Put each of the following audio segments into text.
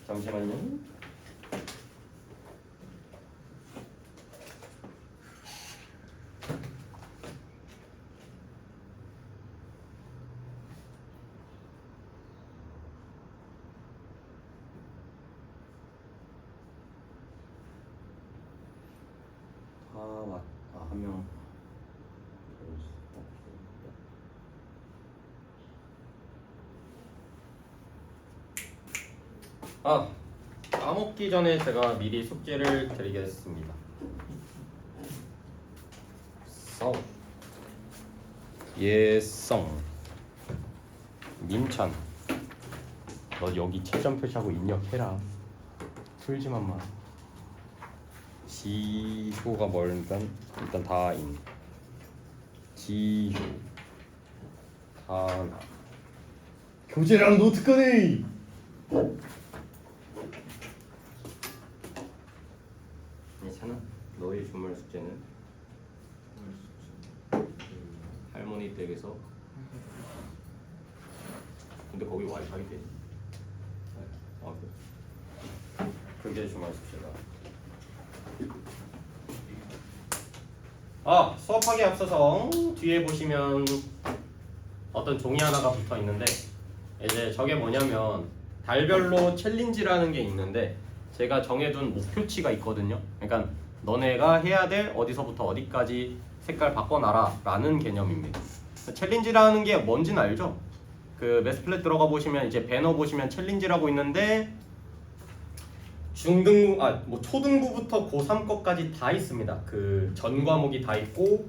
잠시만요. 한 명. 까먹기 전에 제가 미리 숙제를 드리겠습니다. 예성 민찬, 너 여기 채점 표시하고 입력해라. 풀지만 마. 지효가 뭘까? 일단 다인. 지효 하나. 교재랑 노트 꺼내. 괜찮아. 너의 주말 숙제는 할머니 댁에서. 근데 거기 와이파이 돼. 그게 주말 숙제다. 수업하기 앞서서 뒤에 보시면 어떤 종이 하나가 붙어 있는데, 이제 저게 뭐냐면 달별로 챌린지라는 게 있는데 제가 정해둔 목표치가 있거든요. 그러니까 너네가 해야 될 어디서부터 어디까지 색깔 바꿔놔라 라는 개념입니다. 챌린지라는 게 뭔지는 알죠? 그 매스플랫 들어가 보시면 이제 배너 보시면 챌린지라고 있는데 중등부, 초등부부터 고3 거까지 다 있습니다. 그 전 과목이 다 있고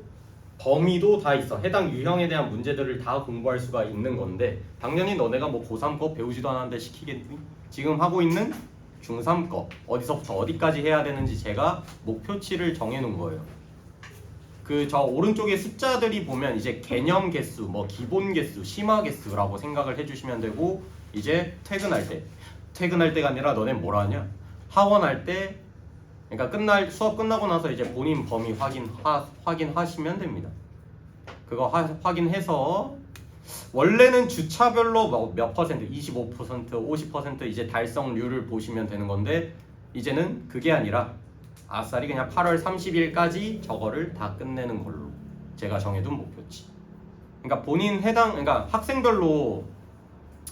범위도 다 있어. 해당 유형에 대한 문제들을 다 공부할 수가 있는 건데, 당연히 너네가 뭐 고3 거 배우지도 않았는데 시키겠니? 지금 하고 있는 중3 거 어디서부터 어디까지 해야 되는지 제가 목표치를 정해 놓은 거예요. 그 저 오른쪽에 숫자들이 보면 이제 개념 개수, 뭐 기본 개수, 심화 개수라고 생각을 해주시면 되고, 이제 퇴근할 때가 아니라 너네 뭘 하냐? 하원할 때, 그러니까 수업 끝나고 나서 이제 본인 범위 확인하시면 됩니다. 그거 확인해서 원래는 주차별로 몇 퍼센트, 25%, 50% 이제 달성률을 보시면 되는 건데, 이제는 그게 아니라 아싸리 그냥 8월 30일까지 저거를 다 끝내는 걸로 제가 정해둔 목표치. 그러니까 그러니까 학생별로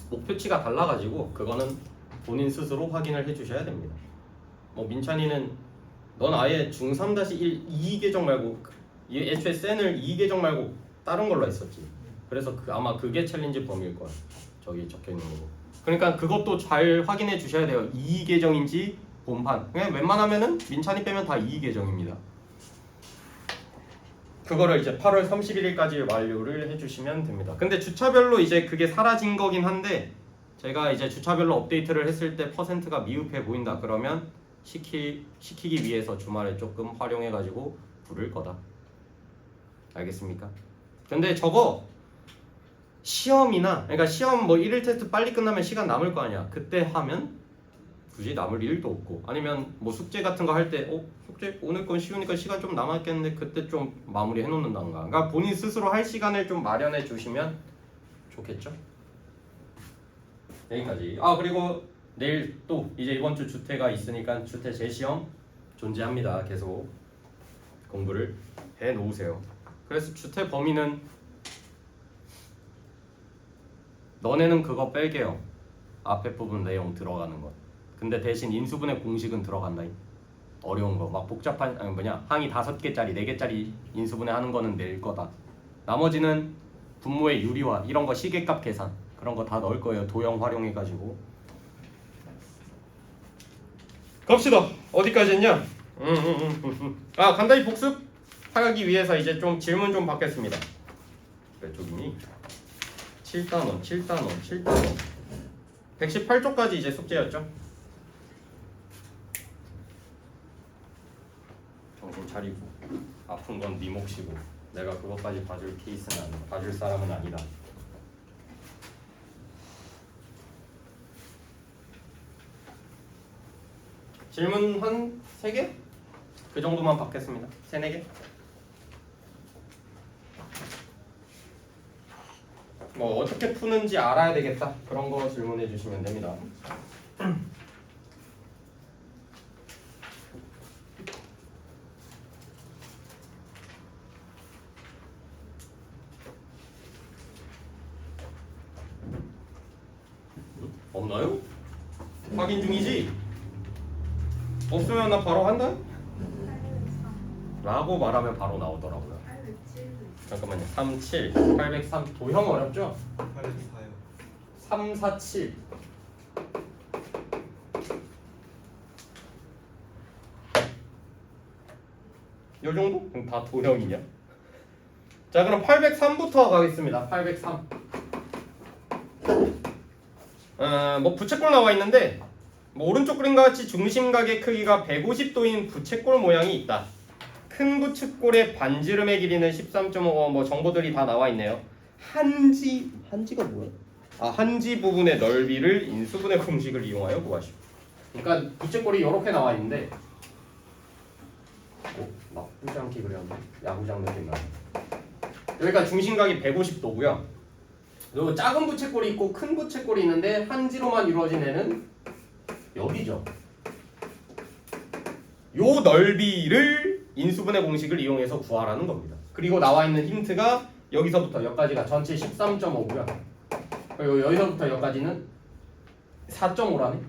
목표치가 달라가지고 그거는 본인 스스로 확인을 해주셔야 됩니다. 뭐 민찬이는 넌 아예 중3-1 2계정 말고 애초에 센을 2계정 말고 다른 걸로 했었지. 그래서 아마 그게 챌린지 범위일 거야. 저기 적혀있는 거고. 그러니까 그것도 잘 확인해 주셔야 돼요. 2계정인지 본판. 그냥 웬만하면은 민찬이 빼면 다 2계정입니다. 그거를 이제 8월 31일까지 완료를 해주시면 됩니다. 근데 주차별로 이제 그게 사라진 거긴 한데, 제가 이제 주차별로 업데이트를 했을 때 퍼센트가 미흡해 보인다 그러면 시키기 위해서 주말에 조금 활용해가지고 부를 거다. 알겠습니까? 근데 저거 그러니까 시험 뭐 1일 테스트 빨리 끝나면 시간 남을 거 아니야. 그때 하면 굳이 남을 일도 없고, 아니면 뭐 숙제 같은 거 할 때 숙제 오늘 건 쉬우니까 시간 좀 남았겠는데 그때 좀 마무리 해놓는단가. 그러니까 본인 스스로 할 시간을 좀 마련해 주시면 좋겠죠? 여기까지. 그리고 내일 또 이제 이번 주 주태가 있으니까 주태 재시험 존재합니다. 계속 공부를 해 놓으세요. 그래서 주태 범위는 너네는 그거 뺄게요. 앞에 부분 내용 들어가는 것. 근데 대신 인수분해 공식은 들어간다. 어려운 거 막 복잡한 항이 5개짜리 4개짜리 인수분해 하는 거는 낼 거다. 나머지는 분모의 유리화 이런 거 시계값 계산 그런 거 다 넣을 거예요. 도형 활용해가지고. 갑시다. 어디까지 했냐? 간단히 복습하기 위해서 이제 좀 질문 좀 받겠습니다. 몇 쪽이니? 7단원 118쪽까지 이제 숙제였죠? 정신 차리고. 아픈 건 네 몫이고 내가 그것까지 봐줄 케이스는 아니다. 봐줄 사람은 아니다. 질문 한 3개? 그 정도만 받겠습니다. 3-4개? 뭐 어떻게 푸는지 알아야 되겠다. 그런 거 질문해 주시면 됩니다. 없나요? 확인 중이지? 없으면 나 바로 한다? 라고 말하면 바로 나오더라고요. 잠깐만요. 37, 803 도형 어렵죠? 804요. 347 요 정도? 그럼 다 도형이냐? 자 그럼 803부터 가겠습니다. 803 뭐 부채꼴 나와 있는데 뭐 오른쪽 그림과 같이 중심각의 크기가 150도인 부채꼴 모양이 있다. 큰 부채꼴의 반지름의 길이는 13.5 뭐 정보들이 다 나와 있네요. 한지가 뭐야? 한지 부분의 넓이를 인수분해 공식을 이용하여 구하시오. 그러니까 부채꼴이 이렇게 나와 있는데 나쁘지 않게 그렸네. 야구장 느낌 나네. 여기가 중심각이 150도고요. 그리고 작은 부채꼴이 있고 큰 부채꼴이 있는데 한지로만 이루어진 애는 여기죠. 요 넓이를 인수분해 공식을 이용해서 구하라는 겁니다. 그리고 나와 있는 힌트가 여기서부터 여기까지가 전체 13.5고요. 그리고 여기서부터 여기까지는 4.5라네.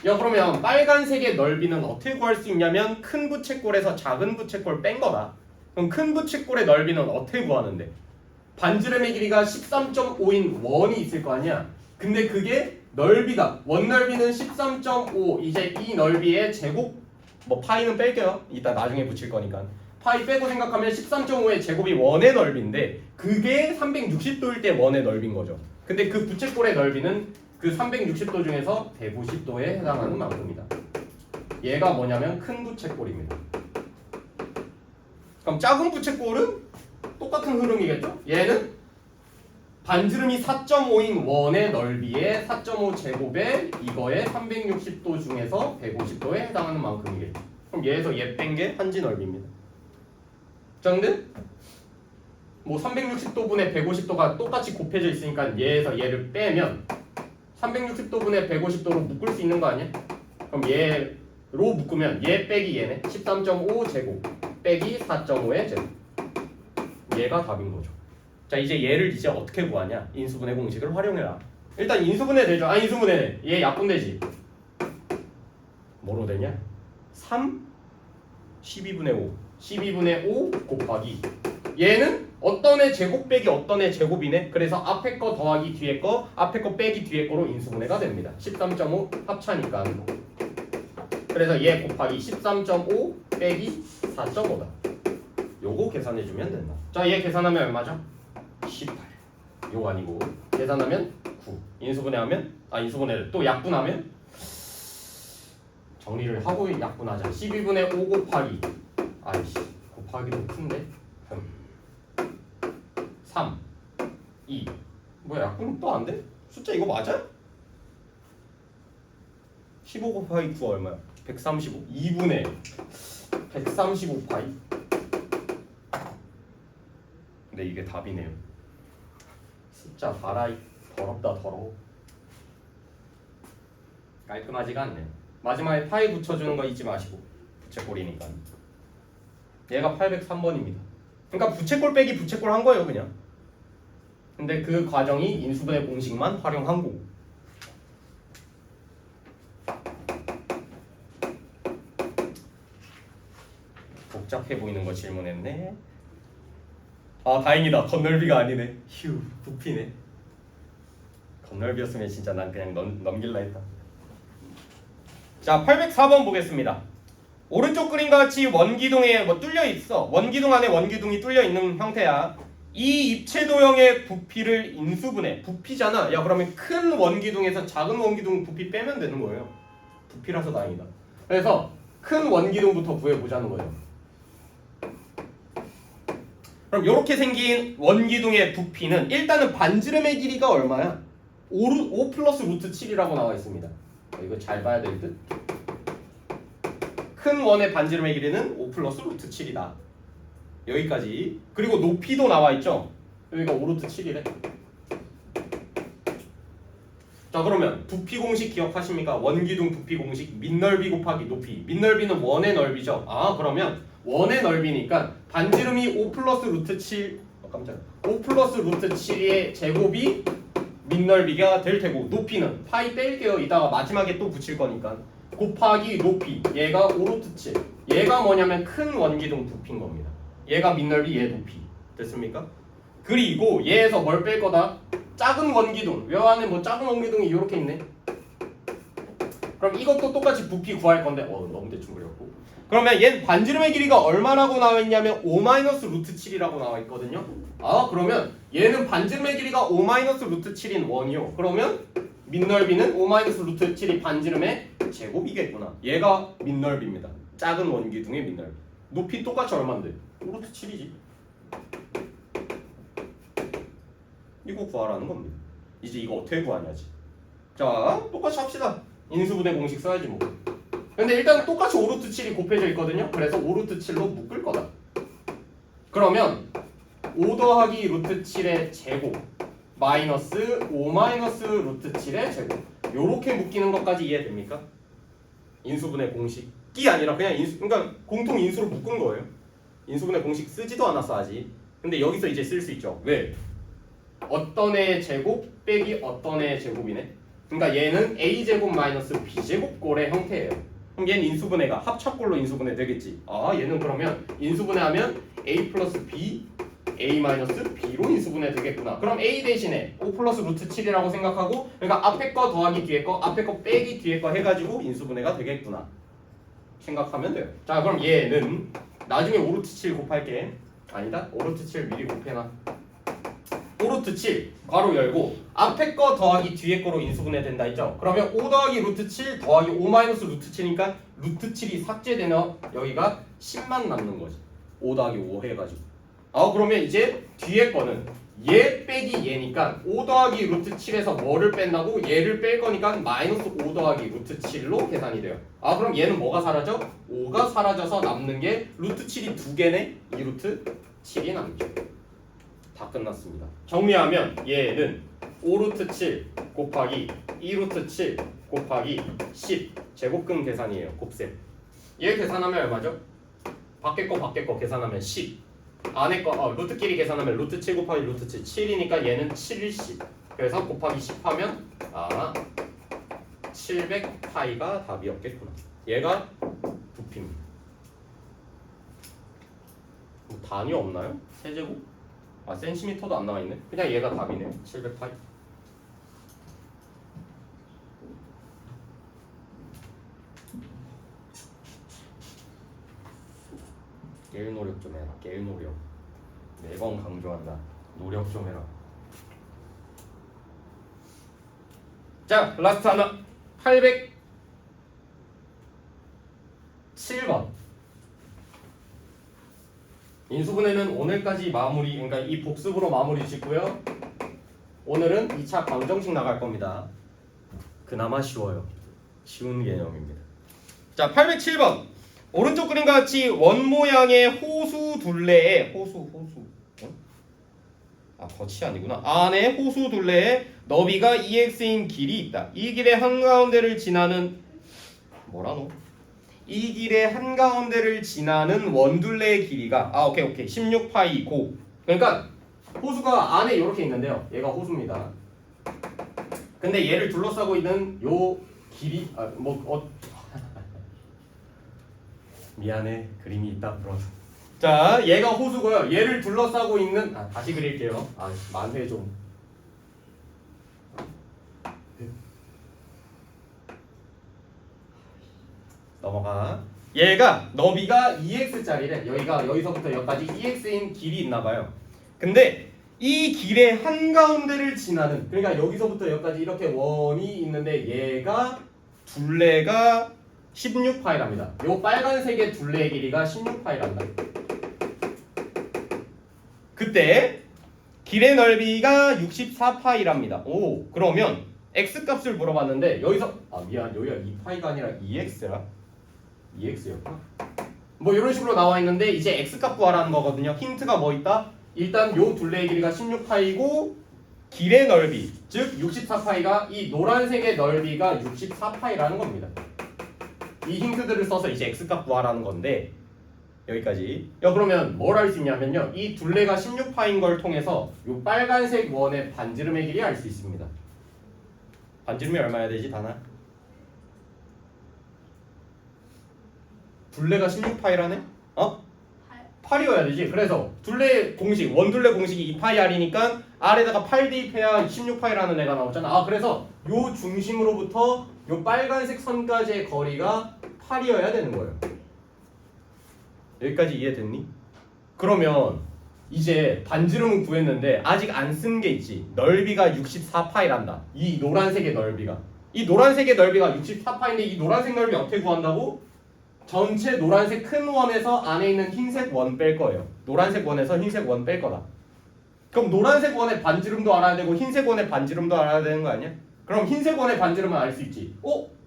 야 그러면 빨간색의 넓이는 어떻게 구할 수 있냐면 큰 부채꼴에서 작은 부채꼴 뺀 거다. 그럼 큰 부채꼴의 넓이는 어떻게 구하는데? 반지름의 길이가 13.5인 원이 있을 거 아니야. 근데 그게 넓이가 원 넓이는 13.5 이제 이 넓이의 제곱 뭐 파이는 뺄게요. 이따 나중에 붙일 거니까. 파이 빼고 생각하면 13.5의 제곱이 원의 넓이인데 그게 360도일 때 원의 넓이인 거죠. 근데 그 부채꼴의 넓이는 그 360도 중에서 150도에 해당하는 만큼이다. 얘가 뭐냐면 큰 부채꼴입니다. 그럼 작은 부채꼴은 똑같은 흐름이겠죠? 얘는 반지름이 4.5인 원의 넓이에 4.5 제곱에 이거에 360도 중에서 150도에 해당하는 만큼이겠죠. 그럼 얘에서 얘 뺀 게 한지 넓이입니다. 자 근데 뭐 360도분의 150도가 똑같이 곱해져 있으니까 얘에서 얘를 빼면 360도분의 150도로 묶을 수 있는 거 아니야? 그럼 얘로 묶으면 얘 빼기 얘네 13.5 제곱 빼기 4.5의 제곱 얘가 답인 거죠. 자 이제 얘를 이제 어떻게 구하냐? 인수분해 공식을 활용해라. 일단 인수분해 되죠. 인수분해 얘 약분되지. 뭐로 되냐? 3 12분의 5 12분의 5 곱하기 얘는 어떤 애 제곱 빼기 어떤 애 제곱이네. 그래서 앞에 거 더하기 뒤에 거 앞에 거 빼기 뒤에 거로 인수분해가 됩니다. 13.5 합차니까. 그래서 얘 곱하기 13.5 빼기 4.5다. 요거 계산해주면 된다. 자 얘 계산하면 얼마죠? 18 요거 아니고 계산하면 9 인수분해하면 인수분해를 또 약분하면 정리를 하고 약분하자. 12분의 5 곱하기 아이씨 곱하기도 큰데 3 2 뭐야 약분은 또 안 돼? 숫자 이거 맞아? 15 곱하기 9 얼마야? 135 2분의 135 파이 근데 이게 답이네요. 숫자 봐라 더럽다 더러워. 깔끔하지가 않네. 마지막에 파이 붙여주는 거 잊지 마시고 부채꼴이니까 얘가 803번입니다. 그러니까 부채꼴 빼기 부채꼴 한 거예요 그냥. 근데 그 과정이 인수분해 공식만 활용한 거고. 복잡해 보이는 거 질문했네. 다행이다. 건널비가 아니네. 휴 부피네. 건널비였으면 진짜 난 그냥 넘길라 했다. 자 804번 보겠습니다. 오른쪽 그림과 같이 원기둥에 뭐 뚫려 있어. 원기둥 안에 원기둥이 뚫려 있는 형태야. 이 입체도형의 부피를 인수분해. 부피잖아. 야 그러면 큰 원기둥에서 작은 원기둥 부피 빼면 되는 거예요. 부피라서 다행이다. 그래서 큰 원기둥부터 구해보자는 거예요. 그럼 이렇게 생긴 원기둥의 부피는 일단은 반지름의 길이가 얼마야? 5 플러스 루트 7이라고 나와 있습니다. 이거 잘 봐야 될 듯. 큰 원의 반지름의 길이는 5 플러스 루트 7이다. 여기까지. 그리고 높이도 나와 있죠. 여기가 5 루트 7이래. 자 그러면 부피 공식 기억하십니까? 원기둥 부피 공식 민넓이 곱하기 높이. 민넓이는 원의 넓이죠. 아 그러면 원의 넓이니까 반지름이 5 플러스 루트 7 깜짝이야. 5 플러스 루트 7의 제곱이 민넓이가 될 테고 높이는 파이 뺄게요. 이따가 마지막에 또 붙일 거니까 곱하기 높이 얘가 5 루트 7 얘가 뭐냐면 큰 원기둥 부피인 겁니다. 얘가 민넓이 얘 높이 됐습니까? 그리고 얘에서 뭘 뺄 거다? 작은 원기둥 요 안에 뭐 작은 원기둥이 이렇게 있네. 그럼 이것도 똑같이 부피 구할 건데 너무 대충 그렸고 그러면 얘 반지름의 길이가 얼마라고 나와 있냐면 5 마이너스 루트 7이라고 나와 있거든요. 아 그러면 얘는 반지름의 길이가 5 마이너스 루트 7인 원이요. 그러면 민넓이는 5 마이너스 루트 7이 반지름의 제곱이겠구나. 얘가 민넓이입니다. 작은 원기둥의 민넓이. 높이 똑같이 얼마인데? 루트 7이지. 이거 구하라는 겁니다. 이제 이거 어떻게 구하냐지. 자 똑같이 합시다. 인수분해 공식 써야지 뭐. 근데 일단 똑같이 5루트 7이 곱해져 있거든요. 그래서 5루트 7로 묶을 거다. 그러면 5 더하기 루트 7의 제곱 마이너스 5 마이너스 루트 7의 제곱 요렇게 묶이는 것까지 이해됩니까? 인수분해 공식이 아니라 그냥 그러니까 공통 인수로 묶은 거예요. 인수분해 공식 쓰지도 않았어 아직. 근데 여기서 이제 쓸 수 있죠. 왜? 어떤 애의 제곱 빼기 어떤 애의 제곱이네. 그러니까 얘는 a제곱 마이너스 b제곱 꼴의 형태예요. 그럼 얘는 인수분해가 합차꼴로 인수분해 되겠지. 아 얘는 그러면 인수분해하면 a 플러스 b a 마이너스 b로 인수분해 되겠구나. 그럼 a 대신에 5 플러스 루트 7이라고 생각하고 그러니까 앞에 거 더하기 뒤에 거 앞에 거 빼기 뒤에 거 해가지고 인수분해가 되겠구나 생각하면 돼요. 자 그럼 얘는 나중에 5루트 7 곱할게. 아니다 5루트 7 미리 곱해놔. 5루트 7 괄호 열고 앞에 거 더하기 뒤에 거로 인수분해 된다 했죠. 그러면 5 더하기 루트 7 더하기 5 마이너스 루트 7이니까 루트 7이 삭제되면 여기가 10만 남는 거지. 5 더하기 5 해가지고. 아 그러면 이제 뒤에 거는 얘 빼기 얘니까 5 더하기 루트 7에서 뭐를 뺀다고? 얘를 뺄 거니까 마이너스 5 더하기 루트 7로 계산이 돼요. 아 그럼 얘는 뭐가 사라져? 5가 사라져서 남는 게 루트 7이 2개네? 2루트 7이 남죠. 다 끝났습니다. 정리하면 얘는 5루트 7 곱하기 2루트 7 곱하기 10 제곱근 계산이에요. 곱셈. 얘 계산하면 얼마죠? 밖에 거 계산하면 10 안에 거 루트끼리 계산하면 루트 7 곱하기 루트 7 7이니까 얘는 70 그래서 곱하기 10 하면 700파이가 답이었겠구나. 얘가 부피입니다. 뭐 단위 없나요? 세제곱? 센티미터도 안 나와있네. 그냥 얘가 답이네요. 700파이. 깰 노력 좀 해라. 깰 노력. 매번 강조한다. 노력 좀 해라. 자, 라스트 하나. 807번. 인수분해는 오늘까지 마무리, 그러니까 이 복습으로 마무리 짓고요. 오늘은 2차 방정식 나갈 겁니다. 그나마 쉬워요. 쉬운 개념입니다. 자, 807번. 오른쪽 그림과 같이 원 모양의 호수 둘레에 덫이 아니구나. 안에 호수 둘레에 너비가 2x인 길이 있다. 이 길의 한가운데를 지나는 이 길의 한가운데를 지나는 원둘레의 길이가 오케이 16파이고 그러니까 호수가 안에 이렇게 있는데요. 얘가 호수입니다. 근데 얘를 둘러싸고 있는 요 길이 미안해 그림이 있다 불어서. 자 얘가 호수고요. 얘를 둘러싸고 있는 다시 그릴게요. 만세 좀. 넘어가. 얘가 너비가 2x짜리래. 여기서부터 여기까지 2x인 길이 있나봐요. 근데 이 길의 한가운데를 지나는 그러니까 여기서부터 여기까지 이렇게 원이 있는데 얘가 둘레가 16파이랍니다. 요 빨간색의 둘레의 길이가 16파이랍니다. 그때 길의 넓이가 64파이랍니다. 오 그러면 x값을 물어봤는데 여기서 미안 여기가 2파이가 아니라 2x라 2x였구나. 뭐 이런 식으로 나와 있는데 이제 x값 구하라는 거거든요. 힌트가 뭐 있다? 일단 요 둘레의 길이가 16파이고 길의 넓이, 즉 64파이가 이 노란색의 넓이가 64파이라는 겁니다. 이 힌트들을 써서 이제 x값 구하라는 건데 여기까지. 그러면 뭘 할 수 있냐면요. 이 둘레가 16파인 걸 통해서 이 빨간색 원의 반지름의 길이 알 수 있습니다. 반지름이 얼마야 되지, 다나? 둘레가 16파이라네? 8이어야 되지. 그래서 둘레 공식, 원둘레 공식이 2파이r이니까 r에다가 8 대입해야 16파이라는 애가 나오잖아. 그래서 요 중심으로부터 요 빨간색 선까지의 거리가 8이어야 되는 거예요. 여기까지 이해됐니? 그러면 이제 반지름은 구했는데 아직 안 쓴 게 있지. 넓이가 64파이란다. 이 노란색의 넓이가. 이 노란색의 넓이가 64파인데 이 노란색 넓이 어떻게 구한다고? 전체 노란색 큰 원에서 안에 있는 흰색 원 뺄 거예요. 노란색 원에서 흰색 원 뺄 거다. 그럼 노란색 원의 반지름도 알아야 되고 흰색 원의 반지름도 알아야 되는 거 아니야? 그럼 흰색 원의 반지름은 알 수 있지.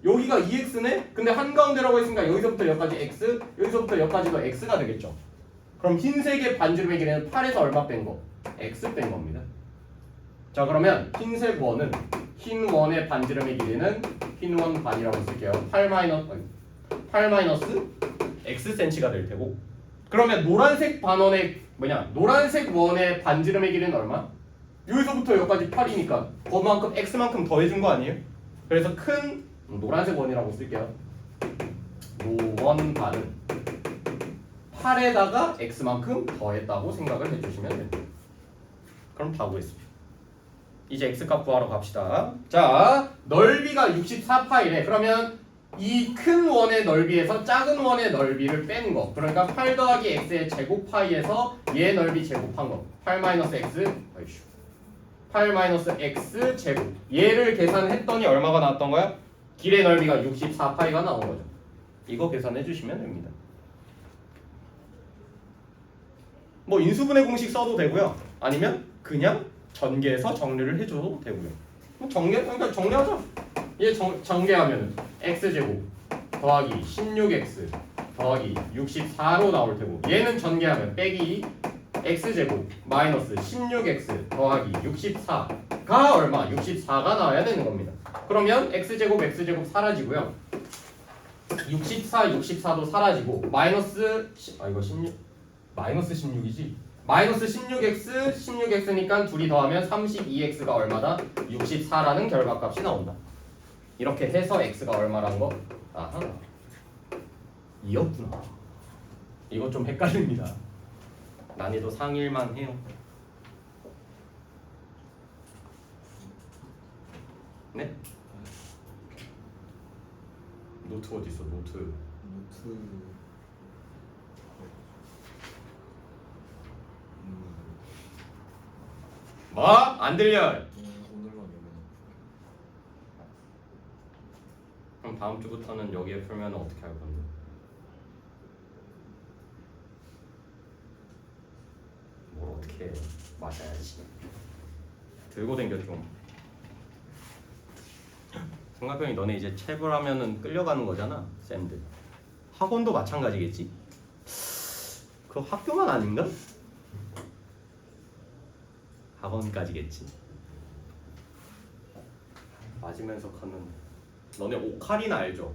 여기가 2x네? 근데 한가운데라고 했으니까 여기서부터 여기까지 x, 여기서부터 여기까지도 x가 되겠죠. 그럼 흰색의 반지름의 길이는 8에서 얼마 뺀 거? x 뺀 겁니다. 자, 그러면 흰색 원은 흰 원의 반지름의 길이는 흰 원 반이라고 쓸게요. 8 마이너스 x cm가 될 테고. 그러면 노란색 반원의 노란색 원의 반지름의 길이는 얼마? 여기서부터 여기까지 8이니까 그만큼 x만큼 더해준 거 아니에요? 그래서 큰 노란색 원이라고 쓸게요. 노원 반은 8에다가 x만큼 더했다고 생각을 해주시면 됩니다. 그럼 다 구했습니다. 이제 x값 구하러 갑시다. 자, 넓이가 64파이래. 그러면 이 큰 원의 넓이에서 작은 원의 넓이를 뺀 거. 그러니까 8 더하기 x의 제곱 파이에서 얘 넓이 제곱한 거. 8 마이너스 x 8 마이너스 x 제곱. 얘를 계산했더니 얼마가 나왔던 거야? 길의 넓이가 64파이가 나온 거죠. 이거 계산해 주시면 됩니다. 뭐 인수분해 공식 써도 되고요. 아니면 그냥 전개해서 정리를 해줘도 되고요. 그러니까 정리하자. 얘 전개하면 x제곱 더하기 16x 더하기 64로 나올 테고, 얘는 전개하면 빼기 x제곱 마이너스 16x 더하기 64가 얼마? 64가 나와야 되는 겁니다. 그러면 x제곱 사라지고요. 64도 사라지고 마이너스 이거 16 마이너스 16이지? 마이너스 16x니까 둘이 더하면 32x가 얼마다? 64라는 결과값이 나온다. 이렇게 해서 x가 얼마라는 거? 아하, 이었구나. 이거 좀 헷갈립니다. 난이도 상일만 해요. 네? 노트 어디 있어? 노트. 뭐? 안 들려? 오늘만 그럼 다음 주부터는 여기에 풀면 어떻게 할 건데? 뭘 어떻게 해? 맞아야지. 들고 댕겨 좀. 성가병이 너네 이제 체벌하면은 끌려가는 거잖아, 쌤들. 학원도 마찬가지겠지? 그 학교만 아닌가? 학원까지겠지. 맞으면서 가는. 너네 오카리나 알죠?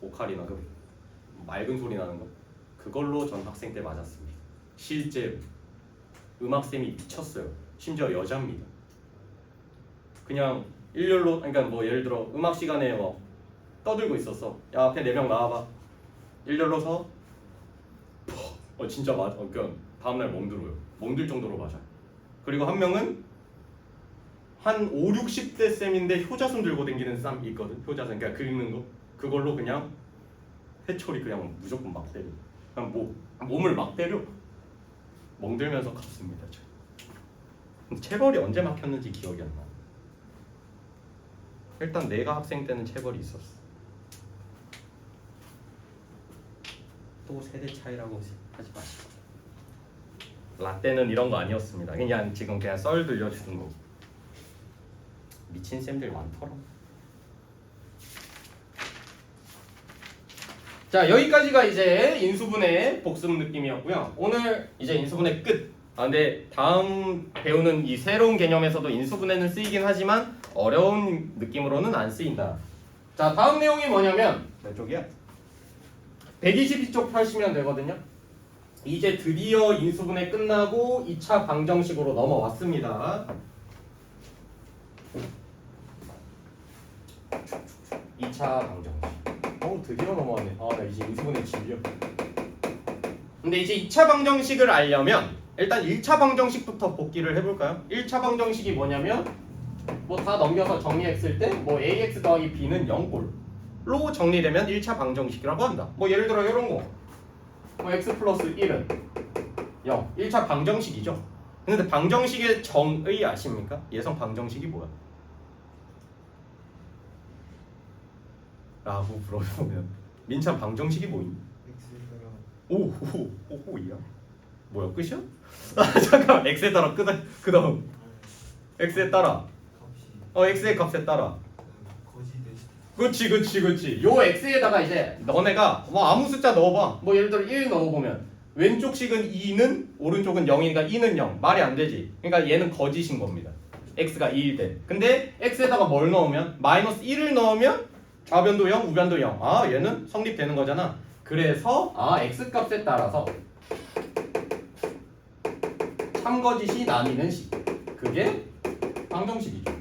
오카리나 그 맑은 소리 나는 거. 그걸로 전 학생 때 맞았습니다. 실제로 음악쌤이 미쳤어요. 심지어 여자입니다. 그냥 일렬로, 그러니까 뭐 예를 들어 음악 시간에 뭐 떠들고 있었어. 야, 앞에 4명 나와봐. 일렬로 서. 진짜 맞아. 그러니까 다음날 멍들어요. 멍들 정도로 맞아요. 그리고 한 명은 한 5, 60대 쌤인데 효자손 들고 다니는 쌈 있거든. 효자손, 그러니까 긁는 거. 그걸로 그냥 회초리 그냥 무조건 막 때려. 그냥 몸을 막 때려. 멍들면서 갔습니다. 체벌이 언제 막혔는지 기억이 안 나. 일단 내가 학생 때는 체벌이 있었어. 또 세대 차이라고 하지 마시고. 라떼는 이런 거 아니었습니다. 그냥 지금 그냥 썰 들려주는 거. 미친 쌤들 많더라. 자, 여기까지가 이제 인수분해 복습 느낌이었고요. 오늘 이제 인수분해 끝. 근데 다음 배우는 이 새로운 개념에서도 인수분해는 쓰이긴 하지만 어려운 느낌으로는 안 쓰인다. 자, 다음 내용이 뭐냐면 몇 쪽이야? 122쪽 펴시면 되거든요. 이제 드디어 인수분해 끝나고 2차 방정식으로 넘어왔습니다. 2차 방정식. 드디어 넘어왔네. 나 이제 인수분해 질려. 근데 이제 2차 방정식을 알려면 일단 1차 방정식부터 복기를 해볼까요? 1차 방정식이 뭐냐면 뭐 다 넘겨서 정리했을 때 뭐 ax 더하기 b는 0꼴로 정리되면 1차 방정식이라고 한다. 뭐 예를 들어 이런 거. 뭐 x 플러스 1은 0. 1차 방정식이죠. 근데 방정식의 정의 아십니까? 예성 방정식이 뭐야? 라고 물어보면 민찬 방정식이 뭐임? 오이야? 뭐야 끝이야? 잠깐만 x에 따라 그 다음 x에 따라 x의 값에 따라 그렇지 요 x에다가 이제 너네가 뭐 아무 숫자 넣어봐. 뭐 예를 들어 1 넣어보면 왼쪽 식은 2는 오른쪽은 0이니까 2는 0 말이 안 되지. 그러니까 얘는 거짓인 겁니다. x가 2일 때. 근데 x에다가 뭘 넣으면 마이너스 1을 넣으면 좌변도 0 우변도 0. 얘는 성립되는 거잖아. 그래서 x 값에 따라서 참거짓이 나뉘는 식. 그게 방정식이죠.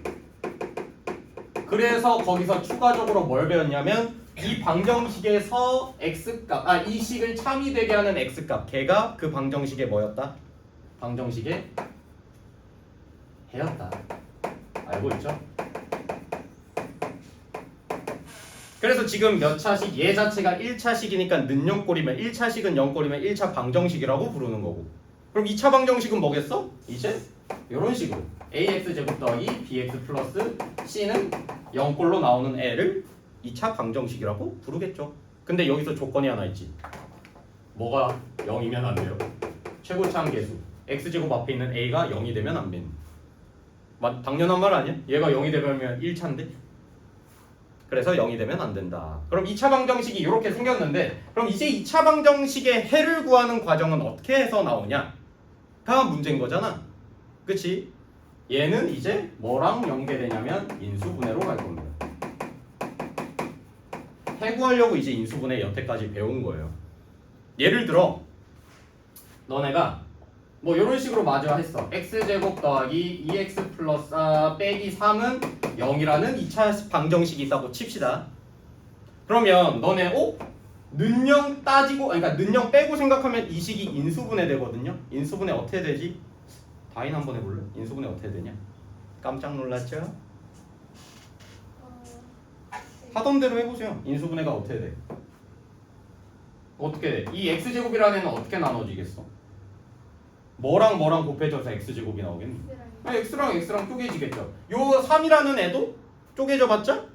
그래서 거기서 추가적으로 뭘 배웠냐면 이 방정식에서 x값, 이 식을 참이 되게 하는 x값, 걔가 그 방정식의 뭐였다? 방정식의 해였다. 알고 있죠? 그래서 지금 몇 차식? 얘 자체가 1차식이니까 는영꼴이면 1차식은 0꼴이면 1차 방정식이라고 부르는 거고. 그럼 2차 방정식은 뭐겠어? 이제 이런 식으로 ax 제곱 더하기 bx 플러스 c는 0꼴로 나오는 애를 2차 방정식이라고 부르겠죠. 근데 여기서 조건이 하나 있지. 뭐가 0이면 안 돼요? 최고차항 계수 x제곱 앞에 있는 a가 0이 되면 안 되는. 당연한 말 아니야? 얘가 0이 되면 1차인데? 그래서 0이 되면 안 된다. 그럼 2차 방정식이 이렇게 생겼는데 그럼 이제 2차 방정식의 해를 구하는 과정은 어떻게 해서 나오냐가 문제인 거잖아. 그치? 얘는 이제 뭐랑 연계되냐면 인수분해로 갈 겁니다. 해구하려고 이제 인수분해 여태까지 배운 거예요. 예를 들어 너네가 뭐 이런 식으로 마저 했어. x제곱 더하기 2x 플러스 빼기 3은 0이라는 2차 방정식이 있다고 칩시다. 그러면 너네 는영 따지고 그러니까 는영 빼고 생각하면 이 식이 인수분해 되거든요. 인수분해 어떻게 되지? 다인 한번 해볼래? 인수분해 어떻게 되냐? 깜짝 놀랐죠? 하던 대로 해보세요. 인수분해가 어떻게 돼? 어떻게 돼? 이 x제곱이라는 애는 어떻게 나눠지겠어? 뭐랑 뭐랑 곱해져서 x제곱이 나오겠니? x랑 x랑 쪼개지겠죠. 요 3이라는 애도 쪼개져 봤자?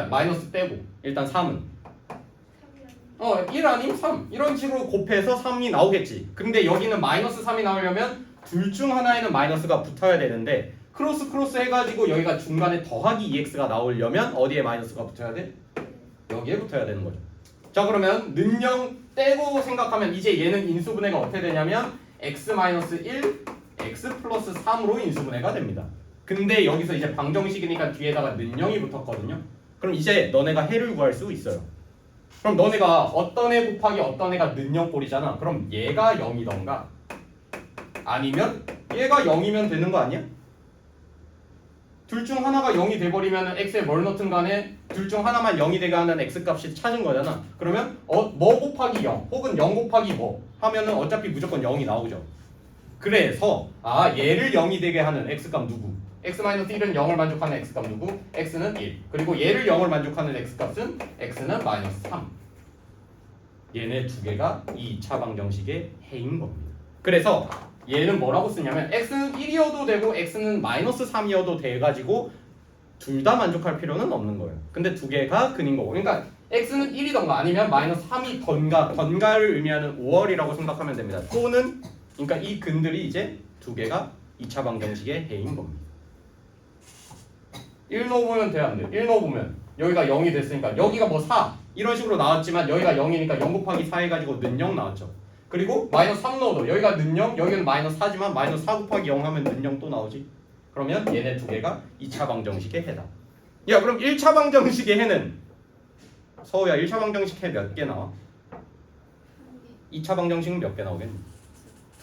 마이너스 빼고 일단 3은 1 아닌 3 이런 식으로 곱해서 3이 나오겠지. 근데 여기는 마이너스 3이 나오려면 둘 중 하나에는 마이너스가 붙어야 되는데 크로스 해가지고 여기가 중간에 더하기 2x가 나오려면 어디에 마이너스가 붙어야 돼? 여기에 붙어야 되는 거죠. 자 그러면 는영 떼고 생각하면 이제 얘는 인수분해가 어떻게 되냐면 x-1 x 플러스 3으로 인수분해가 됩니다. 근데 여기서 이제 방정식이니까 뒤에다가 는영이 붙었거든요. 그럼 이제 너네가 해를 구할 수 있어요. 그럼 너네가 어떤 애 곱하기 어떤 애가 는영꼴이잖아. 그럼 얘가 0이던가 아니면 얘가 0이면 되는 거 아니야? 둘 중 하나가 0이 돼버리면 x에 뭘 넣든 간에 둘 중 하나만 0이 되게 하는 x값이 찾은 거잖아. 그러면 뭐 곱하기 0 혹은 0 곱하기 뭐 하면은 어차피 무조건 0이 나오죠. 그래서 얘를 0이 되게 하는 x값 누구? x-1은 0을 만족하는 x값 누구? x는 1. 그리고 얘를 0을 만족하는 x값은 x는 마이너스 3. 얘네 두 개가 이 2차 방정식의 해인 겁니다. 그래서 얘는 뭐라고 쓰냐면 x는 1이어도 되고 x는 마이너스 3이어도 돼가지고 둘 다 만족할 필요는 없는 거예요. 근데 두 개가 근인 거고 그러니까 x는 1이던가 아니면 마이너스 3이던가 던가를 의미하는 5월이라고 생각하면 됩니다. 또는 그러니까 이 근들이 이제 두 개가 2차 방정식의 해인 겁니다. 1 넣어보면 돼 안 돼? 1 넣어보면 여기가 0이 됐으니까 여기가 뭐 4 이런 식으로 나왔지만 여기가 0이니까 0 곱하기 4 해가지고 는 0 나왔죠. 그리고 마이너스 3 넣어도 여기가 는 0, 여기는 마이너스 4지만 마이너스 4 곱하기 0 하면 는 0 또 나오지. 그러면 얘네 두 개가 2차 방정식의 해다. 야 그럼 1차 방정식의 해는 서우야 1차 방정식 해 몇 개 나와? 2차 방정식은 몇 개 나오겠니?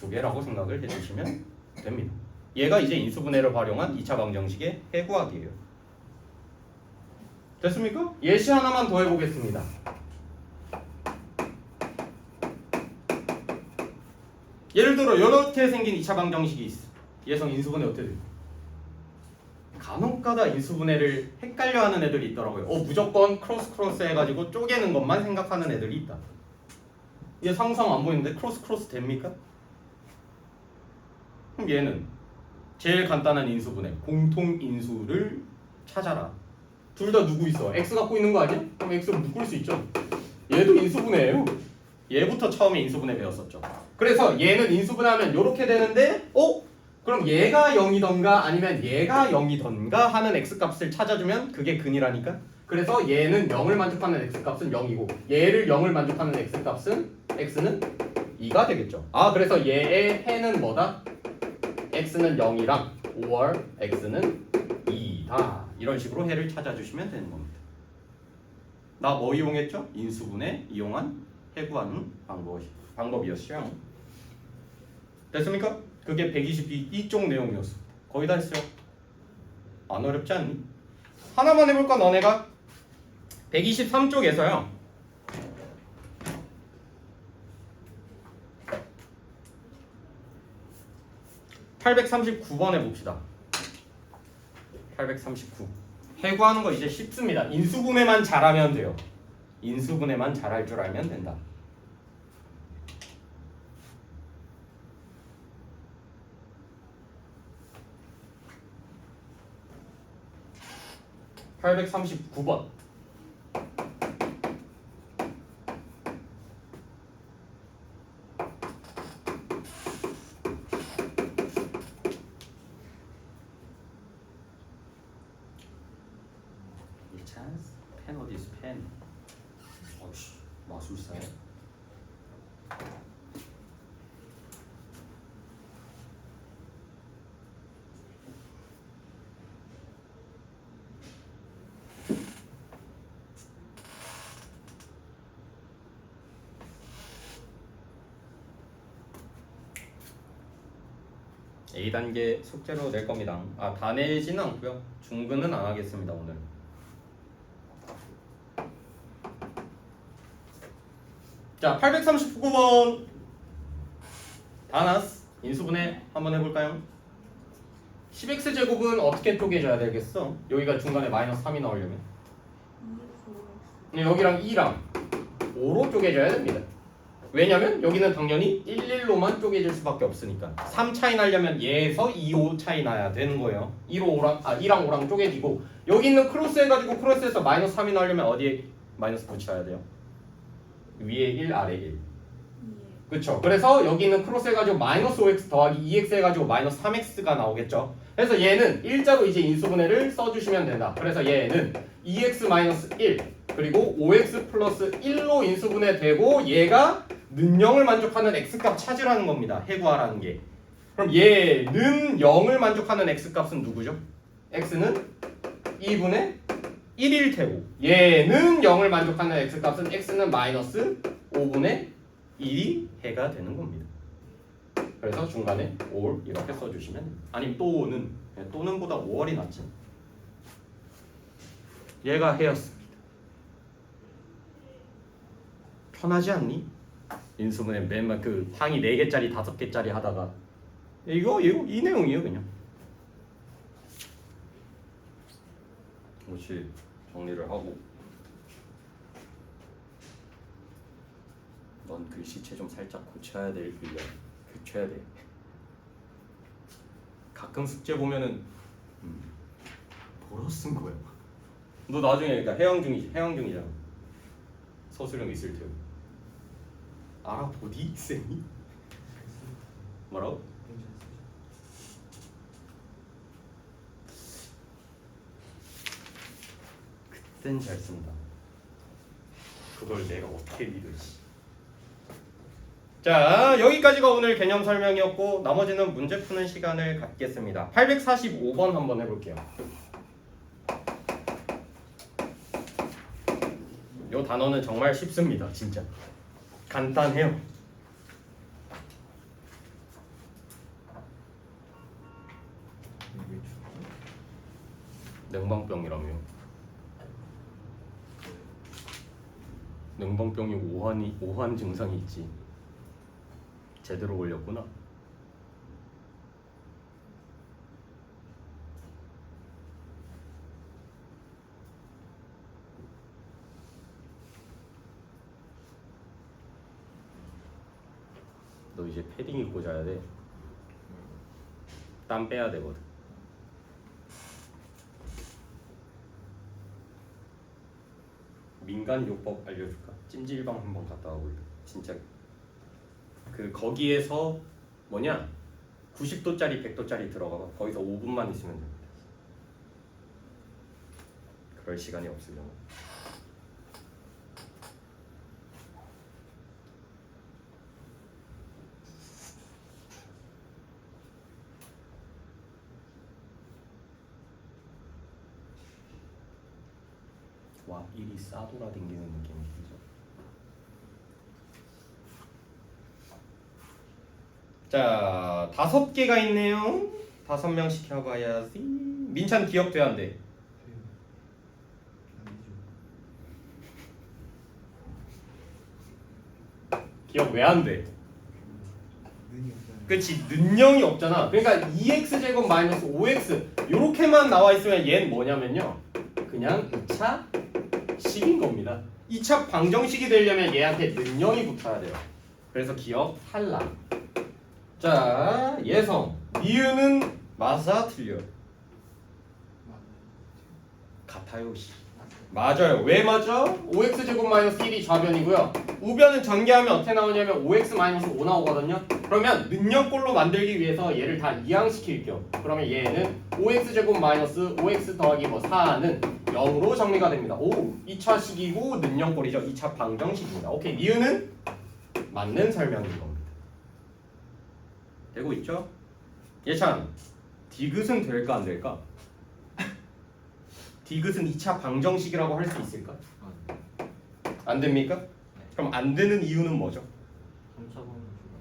2개라고 생각을 해주시면 됩니다. 얘가 이제 인수분해를 활용한 2차 방정식의 해 구하기예요. 됐습니까? 예시 하나만 더 해보겠습니다. 예를 들어 이렇게 생긴 2차 방정식이 있어. 얘성 인수분해 어떻게 돼? 간혹가다 인수분해를 헷갈려하는 애들이 있더라고요. 무조건 크로스 해가지고 쪼개는 것만 생각하는 애들이 있다. 얘 상상 안 보이는데 크로스 됩니까? 그럼 얘는 제일 간단한 인수분해 공통인수를 찾아라. 둘 다 누구 있어? x 갖고 있는 거 아니야? 그럼 x를 묶을 수 있죠. 얘도 인수분해예요. 얘부터 처음에 인수분해 배웠었죠. 그래서 얘는 인수분해하면 이렇게 되는데 그럼 얘가 0이던가 아니면 얘가 0이던가 하는 x값을 찾아주면 그게 근이라니까. 그래서 얘는 0을 만족하는 x값은 0이고 얘를 0을 만족하는 x값은 x는 2가 되겠죠. 그래서 얘의 해는 뭐다? x는 0이랑 5월 x는 2다. 이런 식으로 해를 찾아주시면 되는 겁니다. 나 뭐 이용했죠? 인수분해 이용한 해 구하는 방법이었어요. 됐습니까? 그게 122쪽 내용이었어. 거의 다 했어요. 안 어렵지 않니? 하나만 해볼까 너네가? 123쪽에서요. 839번 해봅시다. 839. 해구하는 거 이제 쉽습니다. 인수분해만 잘하면 돼요. 인수분해만 잘할 줄 알면 된다. (839번) 펜 어디 있어? 펜. 어이씨, 마술사야. A단계 숙제로 낼 겁니다. 다 내지는 않고요. 중근은 안 하겠습니다 오늘. 자, 839번 다 나왔어. 인수분해 한번 해볼까요? 10x제곱은 어떻게 쪼개져야 되겠어? 여기가 중간에 마이너스 3이 나오려면 여기랑 2랑 5로 쪼개져야 됩니다. 왜냐면 여기는 당연히 1, 1로만 쪼개질 수밖에 없으니까 3 차이 나려면 얘에서 2, 5 차이 나야 되는 거예요. 2랑 5랑 쪼개지고 여기 있는 크로스 해가지고 크로스에서 마이너스 3이 나오려면 어디에 마이너스 붙여야 돼요? 위에 1, 아래 1. 그쵸? 그래서 여기 있는 크로스 해가지고 마이너스 5x 더하기 2x 해가지고 마이너스 3x가 나오겠죠? 그래서 얘는 일자로 이제 인수분해를 써주시면 된다. 그래서 얘는 2x 마이너스 1 그리고 5x 플러스 1로 인수분해 되고 얘가 는 0을 만족하는 x값 찾으라는 겁니다. 해구하라는 게. 그럼 얘는 0을 만족하는 x값은 누구죠? x는 2분의 1일 테고 얘는 0을 만족하는 x값은 x는 마이너스 5분의 1이 해가 되는 겁니다. 그래서 중간에 5를 이렇게 써주시면 아니면 또는보다 5월이 낫지. 얘가 해였습니다. 편하지 않니? 인수분해 맨날 그 항이 4개짜리 5개짜리 하다가 이거 이 내용이에요 그냥. 그렇지. 정리를 하고 넌 글씨체 좀 살짝 고쳐야 돼. 고쳐야 돼. 가끔 숙제 보면은 뭐라 쓴 거야? 너 나중에 그러니까 해양 중이잖아. 서술형 있을 테고 알아보디 쌤이? 뭐라고? 그땐 잘 쓴다. 그걸 내가 어떻게 믿어. 자, 여기까지가 오늘 개념 설명이었고 나머지는 문제 푸는 시간을 갖겠습니다. 845번 한번 해볼게요. 이 단어는 정말 쉽습니다. 진짜 간단해요. 냉방병이라며. 냉방병이 오한 증상이 있지. 제대로 걸렸구나. 너 이제 패딩 입고 자야 돼. 땀 빼야 되거든. 민간 요법 알려줄까? 찜질방 한번 갔다 와볼래? 진짜 거기에서 뭐냐 90도짜리 100도짜리 들어가봐. 거기서 5분만 있으면 됩니다. 그럴 시간이 없으려나. 와 일이 싸돌아댕기는 느낌이 들죠. 자 5개가 있네요. 5명 시켜봐야지. 민찬 기억 돼야 안 돼? 기억 왜 안 돼? 그치 는영이 없잖아. 그러니까 2x제곱 마이너스 5x 요렇게만 나와 있으면 얘는 뭐냐면요 그냥 2차 식인 겁니다. 2차 방정식이 되려면 얘한테 는영이 붙어야 돼요. 그래서 기억 탈락. 자 예성 니은은 맞아 틀려? 같아요. 맞아요. 왜 맞아? 5x제곱 마이너스 1이 좌변이고요. 우변은 전개하면 어떻게 나오냐면 5x 마이너스 5 나오거든요. 그러면 능력꼴로 만들기 위해서 얘를 다 이항시킬게요. 그러면 얘는 5x제곱 마이너스 5x 더하기 뭐 4는 0으로 정리가 됩니다. 오, 2차 식이고 능력꼴이죠. 2차 방정식입니다. 오케이, 니은은 맞는 설명인 겁니다. 되고 있죠? 예찬, 디귿은 될까 안 될까? 디귿은 2차 방정식이라고 할 수 있을까? 안 됩니까? 그럼 안 되는 이유는 뭐죠?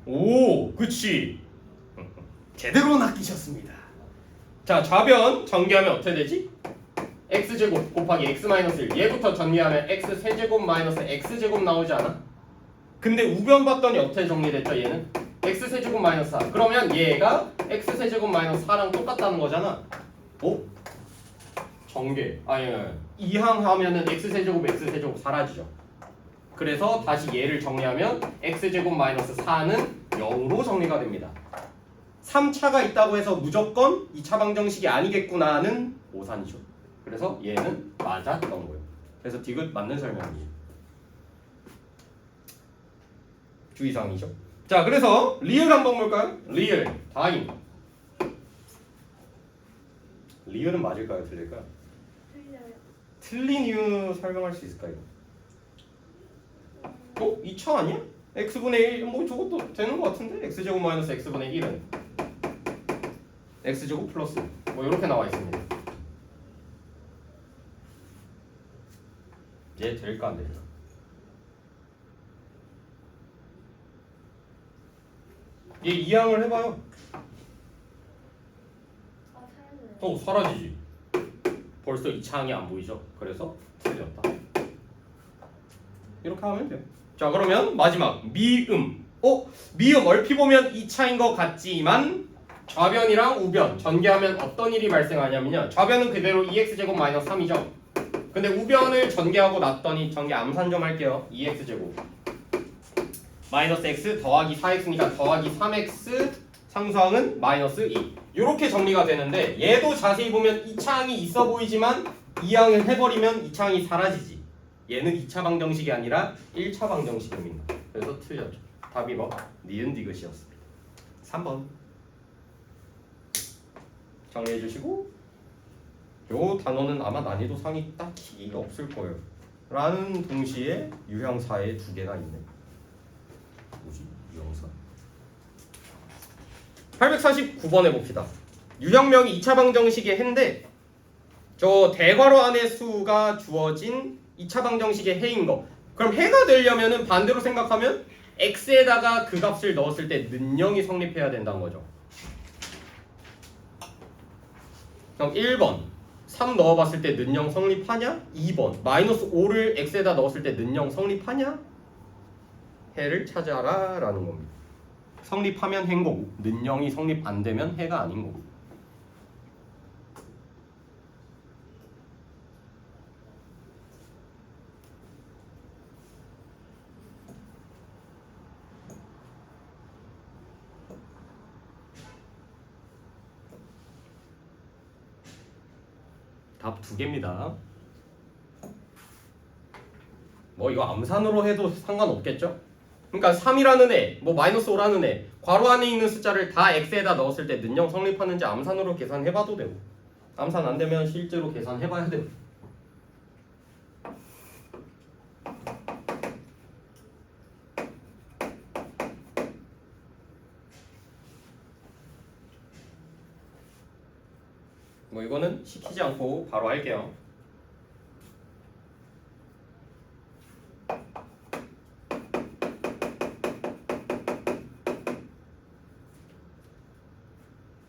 오, 그치. 제대로 낚이셨습니다. 자, 좌변 전개하면 어떻게 되지? x제곱 곱하기 x 마이너스 1. 얘부터 전개하면 x 세제곱 마이너스 x제곱 나오지 않아? 근데 우변 봤더니 어떻게 정리됐죠? 얘는 x 세제곱 마이너스 4. 그러면 얘가 x 세제곱 마이너스 4랑 똑같다는 거잖아. 오? 전개. 아니, 이항하면은 x세제곱 x세제곱 사라지죠. 그래서 다시 얘를 정리하면 x제곱 마이너스 4는 0으로 정리가 됩니다. 3차가 있다고 해서 무조건 2차 방정식이 아니겠구나는 오산이죠. 그래서 얘는 맞았던 거예요. 그래서 디귿 맞는 설명이에요. 주의사항이죠. 자, 그래서 리을 한번 볼까요? 리을 다임. 리을은 맞을까요? 틀릴까요? 틀려요. 틀린 이유 설명할 수 있을까요? 2차 아니야? x분의 1, 뭐 저것도 되는 것 같은데? x제곱 마이너스 x분의 1은 x제곱 플러스 뭐 이렇게 나와 있습니다. 얘 될까 안 될까? 얘 이항을 해봐요. 사라져요. 사라지지. 벌써 2차항이 안 보이죠? 그래서 틀렸다. 이렇게 하면 돼요. 자, 그러면 마지막 미음. 미음 얼핏 보면 2차인 것 같지만 좌변이랑 우변 전개하면 어떤 일이 발생하냐면요. 좌변은 그대로 2x제곱 마이너스 3이죠. 근데 우변을 전개하고 났더니 전개 암산 좀 할게요. 2x제곱 마이너스 x 더하기 4x니까 더하기 3x 상수항은 마이너스 2. 이렇게 정리가 되는데 얘도 자세히 보면 2차항이 있어 보이지만 이항을 해버리면 2차항이 사라지지. 얘는 2차 방정식이 아니라 1차 방정식입니다. 그래서 틀렸죠. 답이 뭐? 니은 디귿이었습니다. 3번 정리해 주시고 요 단어는 아마 난이도 상이 딱히 없을 거예요. 라는 동시에 유형사에 두 개가 있네. 뭐지? 유형사. 849번 해봅시다. 유형명이 2차 방정식의 해인데 저 대괄호 안의 수가 주어진 2차 방정식의 해인 거. 그럼 해가 되려면은 반대로 생각하면 x에다가 그 값을 넣었을 때 는영이 성립해야 된다는 거죠. 그럼 1번 3 넣어봤을 때 는영 성립하냐? 2번 마이너스 5를 x에다 넣었을 때 는영 성립하냐? 해를 찾아라 라는 겁니다. 성립하면 해인 거고 는영이 성립 안 되면 해가 아닌 거고. 답 두 개입니다. 뭐 이거 암산으로 해도 상관없겠죠? 그러니까 3이라는 애, 뭐 마이너스 5라는 애, 괄호 안에 있는 숫자를 다 x에다 넣었을 때 는영 성립하는지 암산으로 계산해봐도 되고, 암산 안 되면 실제로 계산해봐야 되고. 뭐 이거는 시키지 않고 바로 할게요.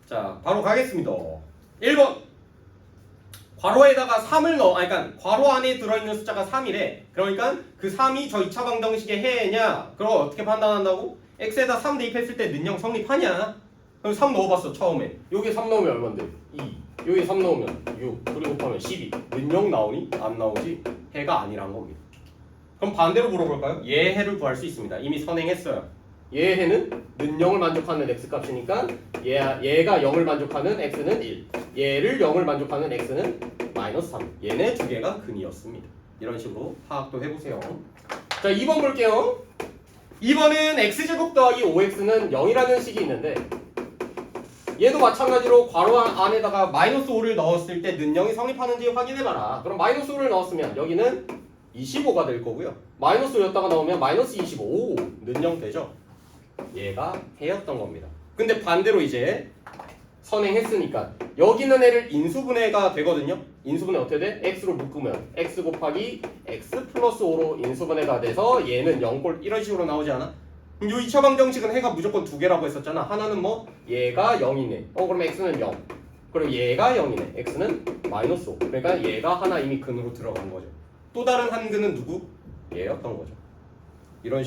자, 바로 가겠습니다. 1번 괄호에다가 3을 넣어, 그러니까 괄호 안에 들어있는 숫자가 3이래. 그러니까 그 3이 저 2차 방정식의 해냐? 그럼 어떻게 판단한다고? x에다 3 대입했을 때 는영 성립하냐? 그럼 3 넣어봤어 처음에. 여기 3 넣으면 얼만데? 2. 여기 3 넣으면 6. 그리고 곱하면 12. 는영 나오니? 안 나오지? 해가 아니란 겁니다. 그럼 반대로 물어볼까요? 얘 해를 구할 수 있습니다. 이미 선행했어요. 얘 해는 는영을 만족하는 x값이니까 얘가 0을 만족하는 x는 1. 얘를 0을 만족하는 x는 마이너스 3. 얘네 두 개가 근이었습니다. 이런 식으로 파악도 해보세요. 자, 2번 볼게요. 2번은 x제곱 더하기 5x는 0이라는 식이 있는데 얘도 마찬가지로 괄호 안에다가 마이너스 5를 넣었을 때 는영이 성립하는지 확인해봐라. 그럼 마이너스 5를 넣었으면 여기는 25가 될 거고요. 마이너스 5였다가 넣으면 마이너스 25. 는영 되죠? 얘가 해였던 겁니다. 근데 반대로 이제 선행했으니까 여기 있는 애를 인수분해가 되거든요. 인수분해 어떻게 돼? x로 묶으면 x 곱하기 x 플러스 5로 인수분해가 돼서 얘는 0꼴 이런 식으로 나오지 않아? 이 2차 방정식은 해가 무조건 두 개라고 했었잖아. 하나는 뭐 얘가 0이네. 그러면 x는 0. 그리고 얘가 0이네. x는 마이너스 5. 그러니까 얘가 하나 이미 근으로 들어간 거죠. 또 다른 한 근은 누구? 얘였던 거죠. 이런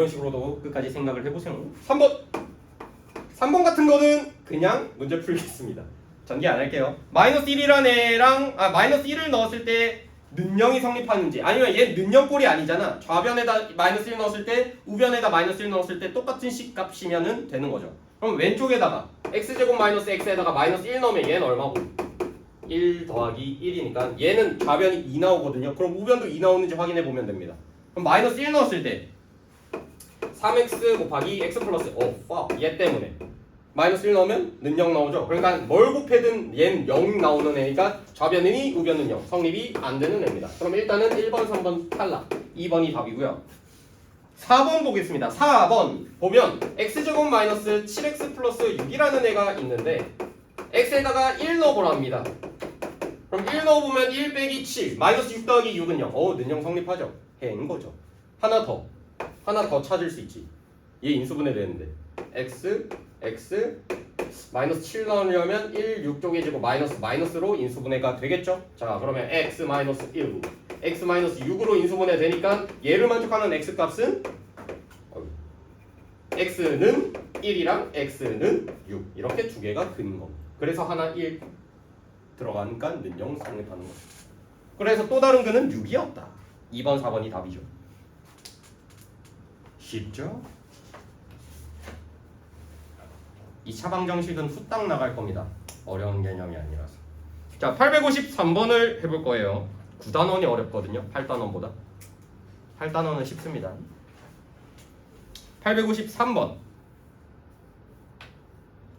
식으로도 끝까지 생각을 해보세요. 3번 같은 거는 그냥 문제 풀겠습니다. 전개 안 할게요. 마이너스 1이라는 애랑 마이너스 1을 넣었을 때 는영이 성립하는지, 아니면 얘 는영꼴이 아니잖아. 좌변에다 마이너스 1 넣었을 때 우변에다 마이너스 1 넣었을 때 똑같은 식값이면 되는 거죠. 그럼 왼쪽에다가 x제곱 마이너스 x에다가 마이너스 1 넣으면 얘는 얼마고? 1 더하기 1이니까 얘는 좌변이 2 나오거든요. 그럼 우변도 2 나오는지 확인해 보면 됩니다. 그럼 마이너스 1 넣었을 때 3x 곱하기 x 플러스 얘 때문에 마이너스 1 넣으면 는 0 나오죠. 그러니까 뭘 곱해든 얘는 0 나오는 애니까 좌변이니 우변은 0. 성립이 안 되는 애입니다. 그럼 일단은 1번, 3번 탈락. 2번이 답이고요. 4번 보겠습니다. 4번 보면 x제곱 마이너스 7x 플러스 6이라는 애가 있는데 x에다가 1 넣어보랍니다. 그럼 1 넣어보면 1 빼기 7 마이너스 6 더하기 6은 0. 는 0 성립하죠. 해인 거죠. 하나 더 찾을 수 있지. 얘 인수분해 되는데 x 마이너스 7 넣으려면 1 6 쪼개지고 마이너스로 인수분해가 되겠죠. 자, 그러면 x 마이너스 1 x 마이너스 6으로 인수분해 되니까 얘를 만족하는 x 값은 x는 1이랑 x는 6 이렇게 두 개가 근인 겁니다. 그래서 하나 1 들어가니까 는 0 성립하는 거죠. 그래서 또 다른 근은 6이었다. 2번 4번이 답이죠. 쉽죠? 2차 방정식은 후딱 나갈 겁니다. 어려운 개념이 아니라서. 자, 853번을 해볼 거예요. 9단원이 어렵거든요. 8단원보다. 8단원은 쉽습니다. 853번.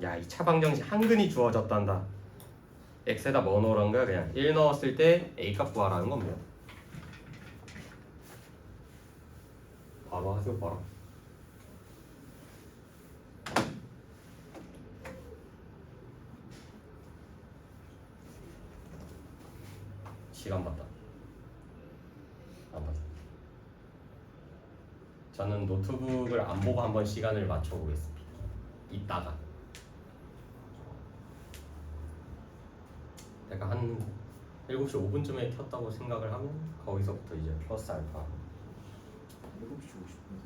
야, 2차 방정식 한 근이 주어졌단다. x에다 뭐 넣으라는 거야? 그냥 1 넣었을 때 a 값 구하라는 겁니다. 바로 하세요, 바로. 시간 봤다. 안 봤다. 저는 노트북을 안 보고 한번 시간을 맞춰보겠습니다. 이따가. 내가 한 7시 5분쯤에 켰다고 생각을 하면 거기서부터 이제 플러스 알파. 7시 50분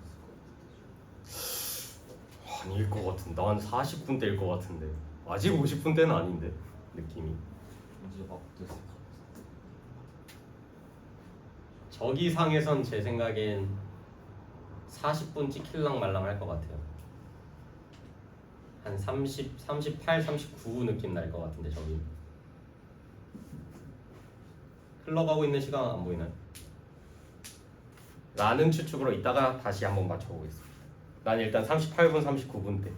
됐을 것 같아. 아닐 것 같은데. 난 40분대일 것 같은데. 아직 50분대는 아닌데 느낌이. 이제 막 됐을 것 같아. 저기 상에선 제 생각엔 40분 찍힐랑 말랑 할 것 같아요. 한 30, 38, 39 느낌 날 것 같은데 저기. 흘러가고 있는 시간 안 보이나요? 라는 추측으로 이따가 다시 한번 맞춰보겠습니다. 난 일단 38분, 39분 때.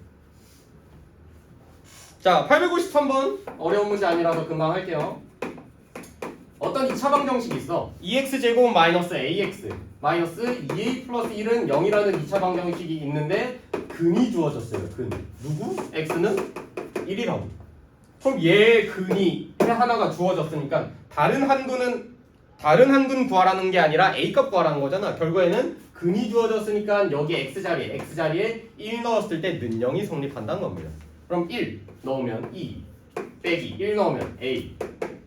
자, 853번 어려운 문제 아니라서 금방 할게요. 어떤 2차 방정식이 있어. 2x제곱 마이너스 ax 마이너스 2a 플러스 1은 0이라는 2차 방정식이 있는데 근이 주어졌어요. 근. 누구? x는 1이라고. 그럼 얘 근이 하나가 주어졌으니까 다른 한 근 구하라는 게 아니라 a 값 구하라는 거잖아. 결국에는 근이 주어졌으니까 여기 x자리에 1 넣었을 때 는 0이 성립한다는 겁니다. 그럼 1 넣으면 2 빼기 1 넣으면 a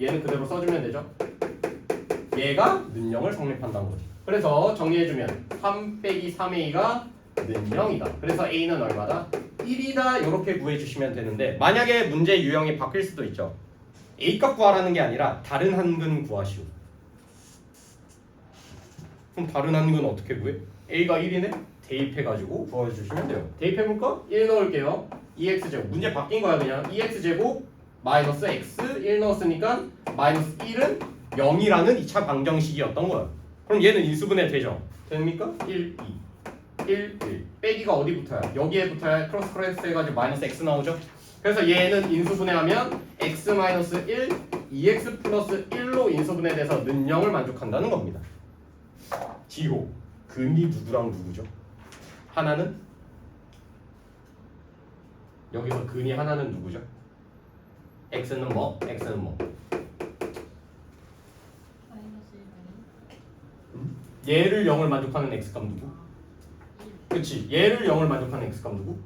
얘는 그대로 써주면 되죠. 얘가 는 0을 성립한다는 거지. 그래서 정리해주면 3 빼기 3a가 는 0이다. 그래서 a는 얼마다? 1이다. 이렇게 구해주시면 되는데 만약에 문제 유형이 바뀔 수도 있죠. a 값 구하라는 게 아니라 다른 한 근 구하시오. 그럼 다른 한 근 어떻게 구해? a가 1이네? 대입해가지고 구해주시면 돼요. 대입해볼까? 1 넣을게요. 2x제곱. 문제 바뀐 거야 그냥. 2x제곱 마이너스 x 1 넣었으니까 마이너스 1은 0이라는 2차 방정식이었던 거야. 그럼 얘는 인수분해 되죠? 됩니까? 1, 2 1, 1 빼기가 어디 붙어요? 여기에 붙어야 크로스 해가지고 마이너스 x 나오죠? 그래서 얘는 인수분해하면 x 마이너스 1, 2x 플러스 1로 인수분해돼서 는 0을 만족한다는 겁니다. 지호 근이 누구랑 누구죠? 하나는 여기서 근이 하나는 누구죠? x는 뭐? x는 뭐? 마이너스 1분이 얘를 0을 만족하는 x값 누구? 그치 얘를 0을 만족하는 x값 누구?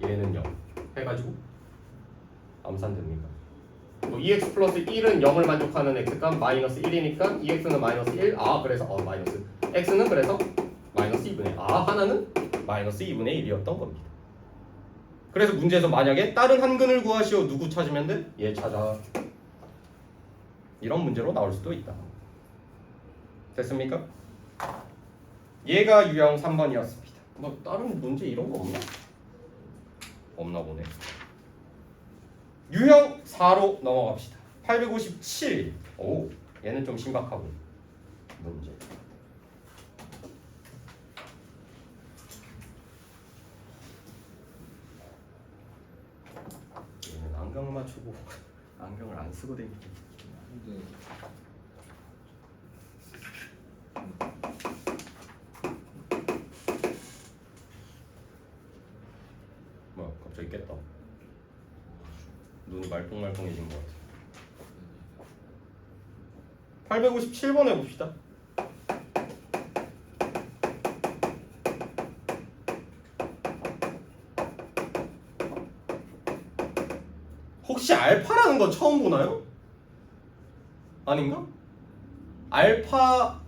얘는 0 해가지고 암산됩니까? 뭐 2x 플러스 1은 0을 만족하는 x값 마이너스 1이니까 2x는 마이너스 1 그래서 마이너스 x는 그래서 마이너스 2분의 하나는 마이너스 2분의 1이었던 겁니다. 그래서 문제에서 만약에 다른 한 근을 구하시오 누구 찾으면 돼? 얘 찾아. 이런 문제로 나올 수도 있다. 됐습니까? 얘가 유형 3번이었습니다. 뭐 다른 문제 이런 거 없나? 없나 보네. 유형 4로 넘어갑시다. 857. 오, 얘는 좀 신박하고 문제. 얘는 안경 맞추고 안경을 안 쓰고 다니는. 근데 뭐야 갑자기 깼다. 눈이 말똥말똥해진 것 같아. 857번 해봅시다. 혹시 알파라는 거 처음 보나요? 아닌가? 알파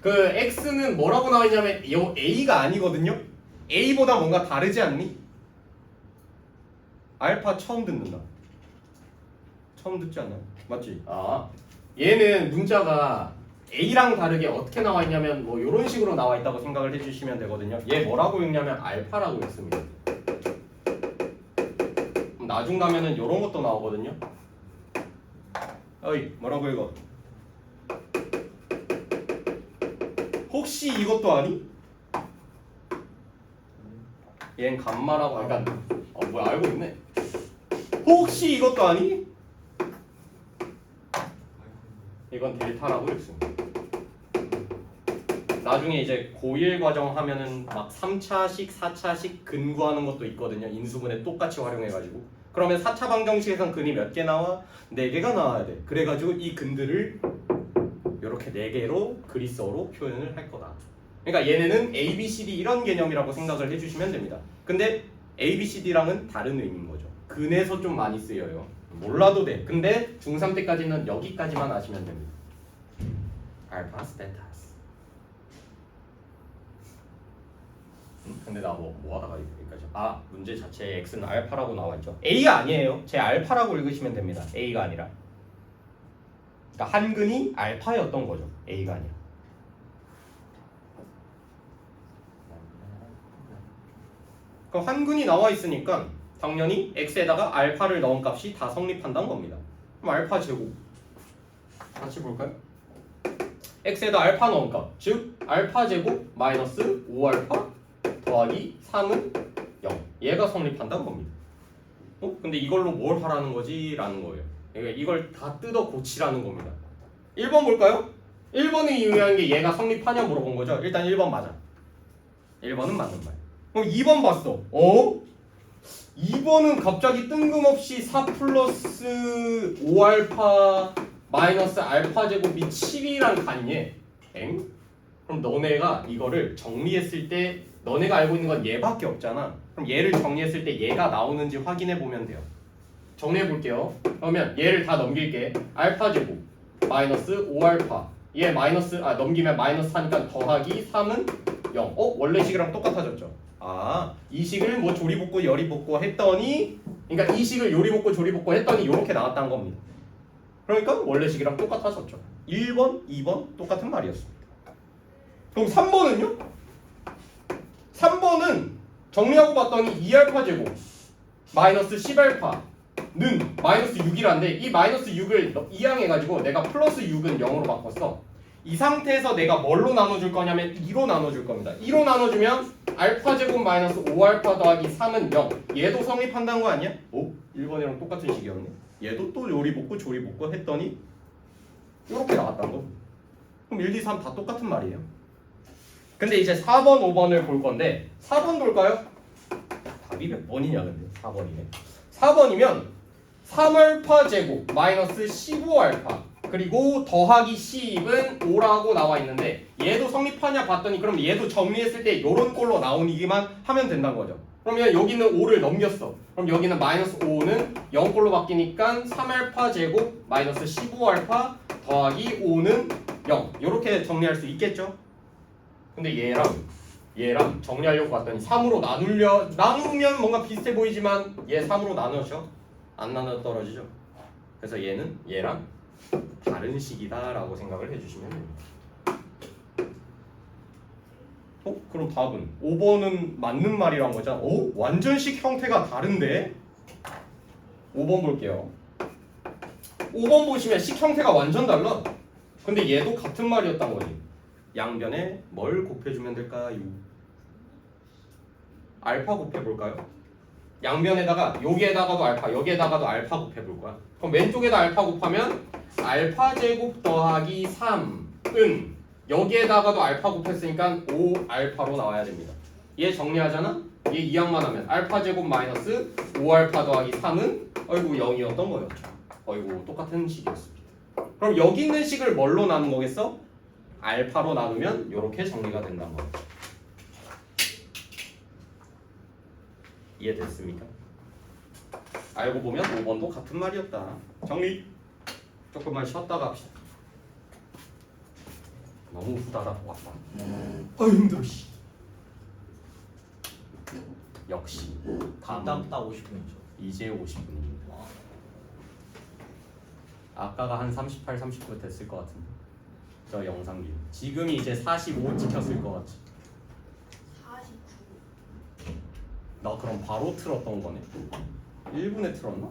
그 x는 뭐라고 나와있냐면 요 a가 아니거든요? a보다 뭔가 다르지 않니? 알파 처음 듣는다. 처음 듣지 않나요? 맞지? 얘는 문자가 a랑 다르게 어떻게 나와있냐면 뭐 이런 식으로 나와있다고 생각을 해주시면 되거든요. 얘 뭐라고 읽냐면 알파라고 읽습니다. 그럼 나중 가면은 이런 것도 나오거든요. 어이 뭐라고 읽어? 혹시 이것도 아니? 얘는 감마라고 그러니까 뭐야 알고 있네. 혹시 이것도 아니? 이건 델타라고 읽습니다. 나중에 이제 고1 과정 하면은 막 3차식, 4차식 근 구하는 것도 있거든요. 인수분해 똑같이 활용해가지고. 그러면 4차 방정식에선 근이 몇 개 나와? 4개가 나와야 돼. 그래가지고 이 근들을 이렇게 4개로 그리스어로 표현을 할 거다. 그러니까 얘네는 A, B, C, D 이런 개념이라고 생각을 해주시면 됩니다. 근데 A, B, C, D랑은 다른 의미인 거죠. 근에서 좀 많이 쓰여요. 몰라도 돼. 근데 중3 때까지는 여기까지만 아시면 됩니다. 알파스, 베타스. 근데 나 뭐 하다가 여기까지. 문제 자체에 x는 알파라고 나와 있죠. A가 아니에요. 제 알파라고 읽으시면 됩니다. A가 아니라. 그러니까 한 근이 알파였던 거죠. A가 아니라. 그럼 한 근이 나와 있으니까 당연히 x에다가 알파를 넣은 값이 다 성립한다는 겁니다. 그럼 알파 제곱 같이 볼까요? x에다 알파 넣은 값, 즉 알파 제곱 마이너스 5알파 더하기 3은 0. 얘가 성립한다는 겁니다. 근데 이걸로 뭘 하라는 거지? 라는 거예요. 그러니까 이걸 다 뜯어 고치라는 겁니다. 1번 볼까요? 1번이 의미하는 게 얘가 성립하냐 물어본 거죠. 일단 1번 맞아. 1번은 맞는 말. 그럼 2번 봤어. 2번은 갑자기 뜬금없이 4 플러스 5알파 마이너스 알파 제곱이 7이랑 같니? 엥? 그럼 너네가 이거를 정리했을 때 너네가 알고 있는 건 얘밖에 없잖아. 그럼 얘를 정리했을 때 얘가 나오는지 확인해 보면 돼요. 정리해 볼게요. 그러면 얘를 다 넘길게. 알파 제곱 마이너스 5알파 얘 마이너스 넘기면 마이너스 하니까 더하기 3은 0. 원래 식이랑 똑같아졌죠. 이 식을 뭐 조리복구 열이복구 했더니 그러니까 이 식을 요리복구 조리복구 했더니 이렇게 나왔다는 겁니다. 그러니까 원래 식이랑 똑같아졌죠. 1번, 2번 똑같은 말이었습니다. 그럼 3번은요? 3번은 정리하고 봤더니 2알파 제곱 마이너스 10알파는 마이너스 6이란데 이 마이너스 6을 이항해가지고 내가 플러스 6은 0으로 바꿨어. 이 상태에서 내가 뭘로 나눠줄 거냐면 2로 나눠줄 겁니다. 2로 나눠주면 알파 제곱 마이너스 5알파 더하기 3은 0. 얘도 성립한다는 거 아니야? 1번이랑 똑같은 식이었네. 얘도 또 요리복구 조리복구 했더니 이렇게 나왔다는 거. 그럼 1, 2, 3 다 똑같은 말이에요. 근데 이제 4번, 5번을 볼 건데 4번 볼까요? 답이 몇 번이냐 근데 4번이네. 4번이면 3알파 제곱 마이너스 15알파 그리고 더하기 10은 5라고 나와 있는데 얘도 성립하냐 봤더니 그럼 얘도 정리했을 때 요런 꼴로 나오기만 하면 된다는 거죠. 그러면 여기는 5를 넘겼어. 그럼 여기는 마이너스 5는 0꼴로 바뀌니까 3알파 제곱 마이너스 15알파 더하기 5는 0 이렇게 정리할 수 있겠죠? 근데 얘랑 정리하려고 봤더니 3으로 나누면 뭔가 비슷해 보이지만 얘 3으로 나누죠? 안 나눠 떨어지죠? 그래서 얘는 얘랑 다른 식이다 라고 생각을 해주시면 됩니다. 그럼 답은 5번은 맞는 말이란 거죠? 완전식 형태가 다른데? 5번 볼게요. 5번 보시면 식 형태가 완전 달라. 근데 얘도 같은 말이었단 거지. 양변에 뭘 곱해주면 될까요? 알파 곱해볼까요? 양변에다가 여기에다가도 알파 여기에다가도 알파 곱해볼 거야. 그럼 왼쪽에다 알파 곱하면 알파 제곱 더하기 3은 여기에다가도 알파 곱했으니까 5알파로 나와야 됩니다. 얘 정리하잖아? 얘 이항만 하면 알파 제곱 마이너스 5알파 더하기 3은 0이었던 거였죠. 똑같은 식이었습니다. 그럼 여기 있는 식을 뭘로 나눈 거겠어? 알파로 나누면 이렇게 정리가 된다는 거죠. 이해됐습니까? 알고 보면 5번도 같은 말이었다. 정리. 조금만 쉬었다가 합시다. 너무 후다닥 왔다. 힘들어. 역시 딱 50분이죠. 이제 50분입니다. 아까가 한 38, 39 됐을 것 같은데 저 영상 뷰. 지금이 이제 45 찍혔을 것 같지. 49. 나 그럼 바로 틀었던 거네. 1분에 틀었나?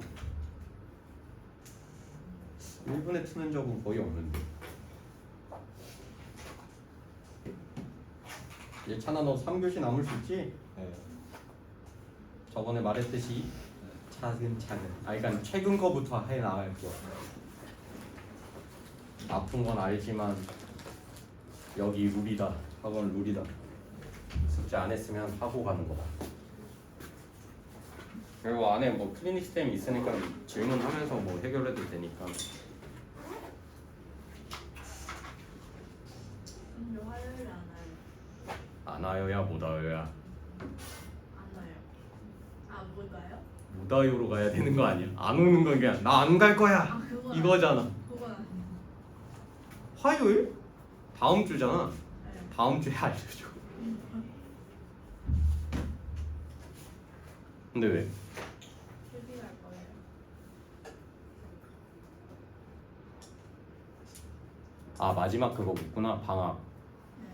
1분에 트는 적은 거의 없는데. 예찬아 너 3교시 남을 수 있지? 네. 저번에 말했듯이 차근차근. 아, 그러니까 최근 거부터 해 나갈 거. 아픈 건 알지만 여기 룰이다. 학원 룰이다. 숙제 안 했으면 하고 가는 거다. 그리고 안에 뭐 클리닉 스템 있으니까 질문하면서 뭐 해결해도 되니까. 근데 화요일에 안 와요. 안 와요야 못 와요야. 안 와요. 아, 못 와요? 못 와요로 가야 되는 거 아니야? 안 오는 건 그냥 나 안 갈 거야 아, 그건 이거잖아. 그건 아니에요. 화요일? 다음 주잖아. 네. 다음 주에 알려줘. 근데 왜? 휴비 갈 거예요. 아 마지막 그거 묻구나. 방학. 네.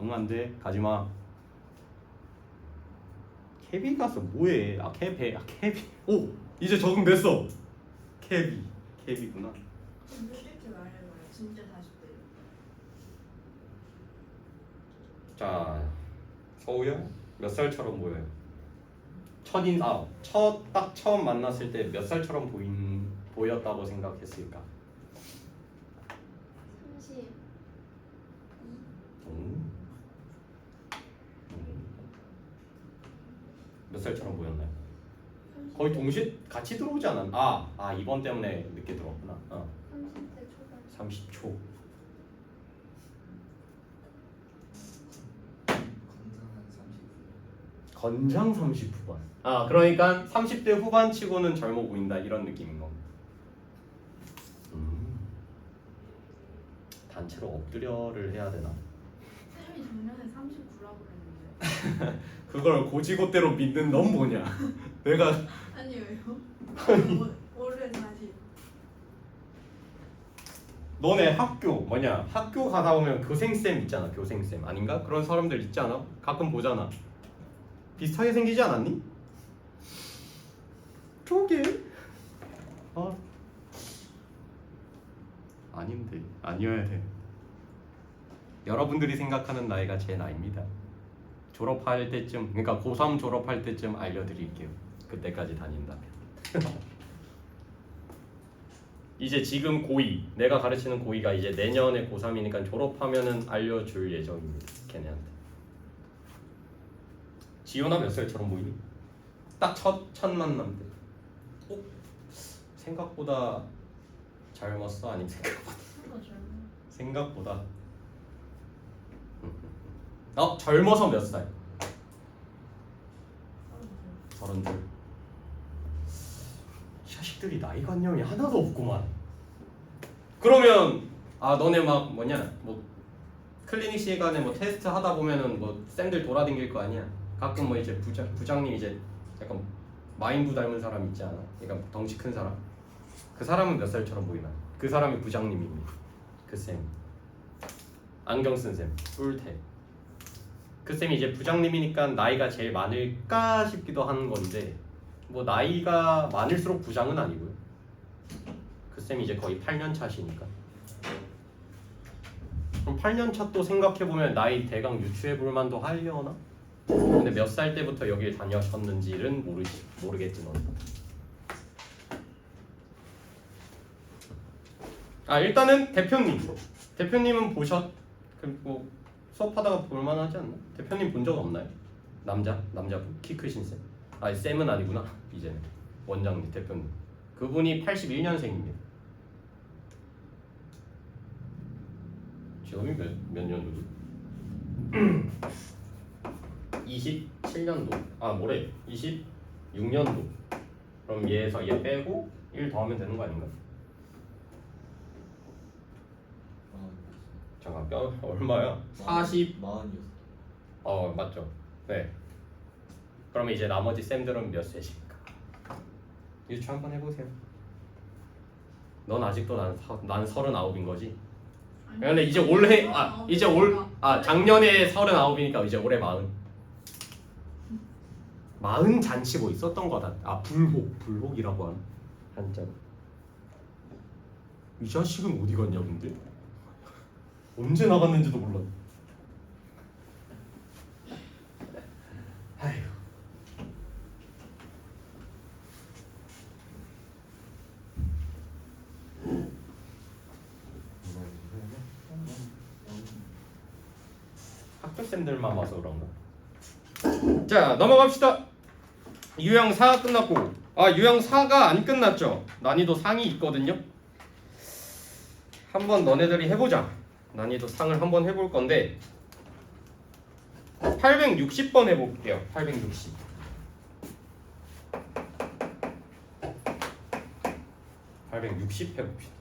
응 안돼 가지마. 케비 가서 뭐해? 아 케비. 오 이제 적응됐어. 케비구나. 솔직히 말해봐요. 진짜 40대요. 자 서우야 몇 살처럼 보여요? 딱 처음 만났을 때 몇 살처럼 보였다고 생각했을까? 32. 몇 살처럼 보였나요? 거의 동시에 같이 들어오지 않았나? 아 이번 때문에 늦게 들어왔구나. 30대 초반. 30초. 건장 30 후반. 아 그러니까 30대 후반치고는 젊어 보인다 이런 느낌인 거. 단체로 엎드려를 해야 되나? 쌤이 작년에 39라고 그랬는데. 그걸 고지고대로 믿는 넌 뭐냐? 내가 아니 왜요? 올해 40. 너네 학교 뭐냐? 학교 가다 보면 교생쌤 있잖아. 교생쌤 아닌가? 그런 사람들 있지 않아? 가끔 보잖아. 비슷하게 생기지 않았니? 쪼개. 아 아닌데 아니어야 돼. 여러분들이 생각하는 나이가 제 나이입니다. 졸업할 때쯤 그러니까 고3 졸업할 때쯤 알려드릴게요. 그때까지 다닌다면. 이제 지금 고2 내가 가르치는 고2가 이제 내년에 고3이니까 졸업하면은 알려줄 예정입니다. 걔네한테. 지효나 몇 살처럼 보이니? 딱 첫 만남 때. 생각보다 젊었어? 아니면 생각보다 젊어서 몇 살? 32. 이 자식들이 나이관념이 하나도 없구만. 그러면 너네 막 뭐냐 뭐 클리닉 시간에 뭐 테스트 하다 보면은 뭐 쌤들 돌아다닐 거 아니야. 가끔 뭐 이제 부장님 이제 약간 마인부 닮은 사람 있지 않아? 그러니까 덩치 큰 사람. 그 사람은 몇 살처럼 보이나? 그 사람이 부장님입니다. 그 쌤. 안경 쓴 쌤. 뿔테. 그 쌤이 이제 부장님이니까 나이가 제일 많을까 싶기도 하는 건데 뭐 나이가 많을수록 부장은 아니고요. 그 쌤이 이제 거의 8년 차시니까. 그럼 8년 차 또 생각해 보면 나이 대강 유추해 볼 만도 하려나? 근데 몇 살 때부터 여길 다녀셨는지는 모르겠지 너. 일단은 대표님은 뭐 수업하다가 볼만하지 않나? 대표님 본 적 없나요? 남자분 키 크신 쌤. 쌤은 아니구나 이제는 원장님 대표님. 그분이 81년생입니다. 지금이 몇 년도지? 27년도. 뭐래? 26년도. 그럼 얘 빼고 1 더하면 되는 거 아닌가? 잠깐 얼마야? 40. 40이었어. 맞죠. 네. 그러면 이제 나머지 쌤들은 몇 세십니까? 유추 한번 해보세요. 넌 아직도 난 39인 거지? 근데 이제 올해 작년에 39이니까 이제 올해 40. 40 잔치 뭐 있었던 거다. 불혹이라고 하는 한자로. 이 자식은 어디 갔냐 근데? 언제 나갔는지도 몰라. 아휴. 취업생들만 와서 그런가? 자 넘어갑시다. 유형 4 끝났고 유형 4가 안 끝났죠. 난이도 상이 있거든요. 한번 너네들이 해보자. 난이도 상을 한번 해볼 건데 860번 해볼게요. 860. 해봅시다.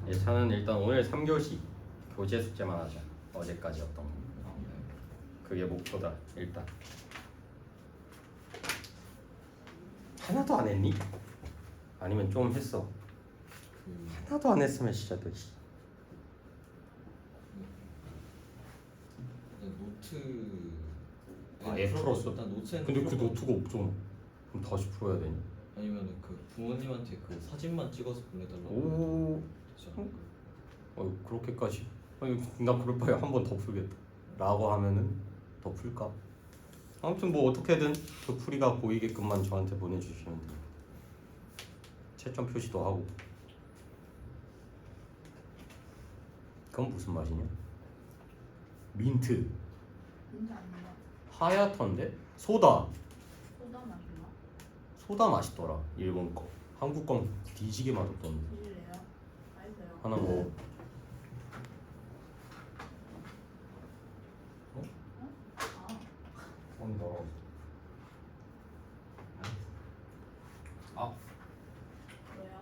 예찬은 일단 오늘 3교시 교재 숙제만 하자. 어제까지였던 거. 그게 목표다. 일단 하나도 안 했니? 아니면 좀 했어? 하나도 안 했으면 진짜 너 노트 F 풀었어? 일단 노트에는 근데 그 풀고, 노트가 없잖아. 그럼 다시 풀어야 되니? 아니면 그 부모님한테 그 사진만 찍어서 보내달라고. 오, 그렇게까지? 아니 나 그럴 바에 한 번 더 풀겠다 라고 하면은 더 풀까? 아무튼 뭐 어떻게든 그 풀이가 보이게끔만 저한테 보내주시면 돼요. 채점 표시도 하고. 그건 무슨 맛이냐? 민트 진짜 아니야. 하얗던데? 소다 소다 마시나? 소다 맛있더라. 일본 거. 한국 건 뒤지게 맛없던데. 드실래요? 맛있어요. 하나 먹어. 아, 너. 왜요?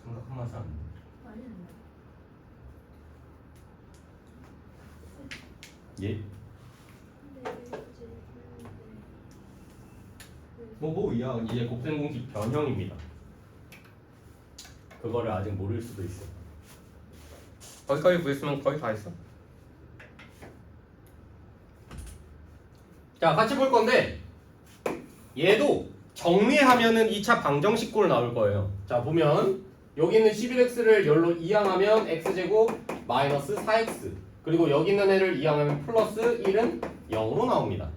생각한 맛이 안 나. 맛있는데. 예? 뭐야 이제 곱셈공식 변형입니다. 그거를 아직 모를 수도 있어. 거기까지 구했으면 거의 다 했어. 자 같이 볼 건데 얘도 정리하면은 2차 방정식꼴 나올 거예요. 자 보면 여기 있는 11x를 열로 이항하면 x제곱 마이너스 4x 그리고 여기 있는 애를 이항하면 플러스 1은 0으로 나옵니다.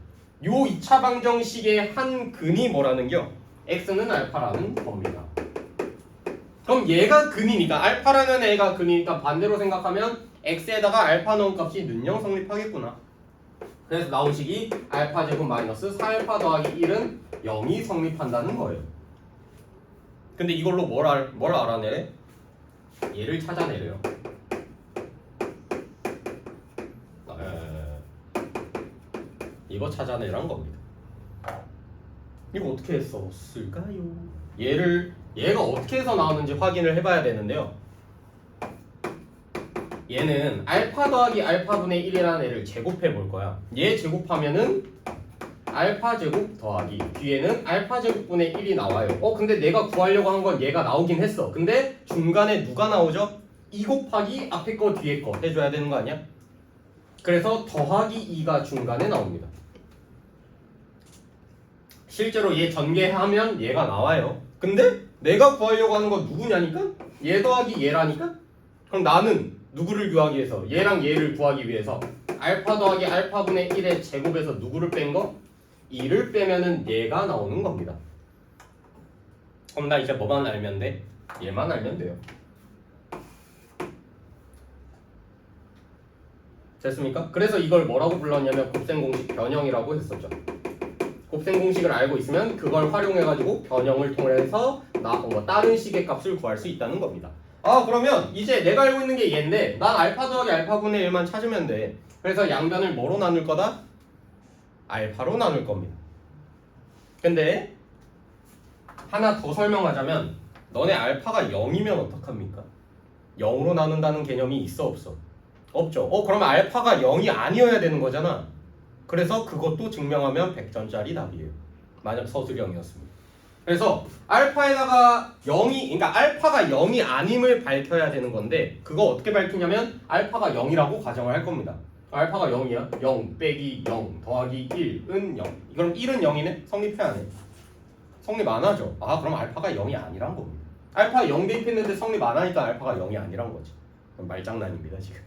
요 2차 방정식의 한 근이 뭐라는겨? x는 알파라는 겁니다. 그럼 얘가 근이니까 알파라는 애가 근이니까 반대로 생각하면 x에다가 알파 넣은 값이 는영 성립하겠구나. 그래서 나온 식이 알파 제곱 마이너스 4알파 더하기 1은 0이 성립한다는 거예요. 근데 이걸로 뭘 알아내래? 얘를 찾아내래요. 이거 찾아내란 겁니다. 이거 어떻게 했었을까요? 얘가 어떻게 해서 나왔는지 확인을 해봐야 되는데요. 얘는 알파 더하기 알파분의 1이라는 애를 제곱해 볼 거야. 얘 제곱하면은 알파 제곱 더하기 뒤에는 알파 제곱분의 1이 나와요. 근데 내가 구하려고 한 건 얘가 나오긴 했어. 근데 중간에 누가 나오죠? 2 곱하기 앞에 거 뒤에 거 해줘야 되는 거 아니야? 그래서 더하기 2가 중간에 나옵니다. 실제로 얘 전개하면 얘가 나와요. 근데 내가 구하려고 하는 건 누구냐니까? 얘 더하기 얘라니까? 그럼 나는 누구를 구하기 위해서? 얘랑 얘를 구하기 위해서 알파 더하기 알파분의 1의 제곱에서 누구를 뺀 거? 2를 빼면은 얘가 나오는 겁니다. 그럼 나 이제 뭐만 알면 돼? 얘만 알면 돼요. 됐습니까? 그래서 이걸 뭐라고 불렀냐면 곱셈공식 변형이라고 했었죠. 곱셈공식을 알고 있으면 그걸 활용해가지고 변형을 통해서 다른 식의 값을 구할 수 있다는 겁니다. 그러면 이제 내가 알고 있는 게 얘인데 난 알파 더하기 알파분의 1만 찾으면 돼. 그래서 양변을 뭐로 나눌 거다? 알파로 나눌 겁니다. 근데 하나 더 설명하자면 너네 알파가 0이면 어떡합니까? 0으로 나눈다는 개념이 있어 없어? 없죠. 그러면 알파가 0이 아니어야 되는 거잖아. 그래서 그것도 증명하면 100점짜리 답이에요. 만약 서술형이었습니다. 그래서 알파에다가 0이 알파가 0이 아님을 밝혀야 되는 건데 그거 어떻게 밝히냐면 알파가 0이라고 가정을 할 겁니다. 알파가 0이야. 0 빼기 0 더하기 1은 0. 그럼 1은 0이네? 성립해 안 해? 성립 안 하죠. 아 그럼 알파가 0이 아니란 겁니다. 알파 0 대입했는데 성립 안 하니까 알파가 0이 아니란 거지. 그럼 말장난입니다 지금.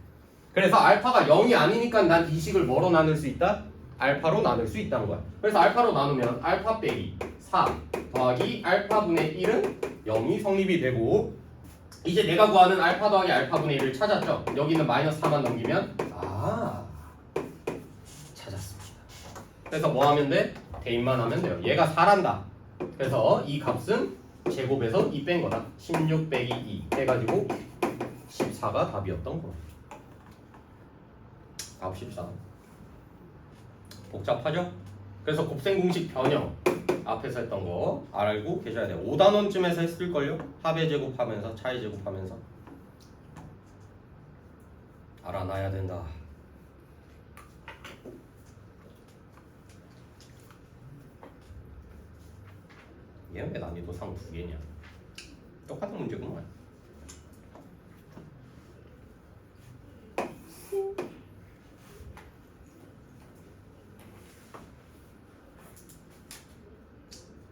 그래서 알파가 0이 아니니까 난 이 식을 뭐로 나눌 수 있다? 알파로 나눌 수 있다는 거야. 그래서 알파로 나누면 알파 빼기 4 더하기 알파분의 1은 0이 성립이 되고 이제 내가 구하는 알파 더하기 알파분의 1을 찾았죠? 여기는 마이너스 4만 넘기면 찾았습니다. 그래서 뭐 하면 돼? 대입만 하면 돼요. 얘가 4란다. 그래서 이 값은 제곱에서 2 뺀 거다. 16 빼기 2 해가지고 14가 답이었던 거. 답 14. 복잡하죠? 그래서 곱셈 공식 변형 앞에서 했던 거 알고 계셔야 돼요. 5단원쯤에서 했을걸요? 합의 제곱하면서 차의 제곱하면서 알아놔야 된다. 얘는 왜 난이도상 2개냐? 똑같은 문제구만.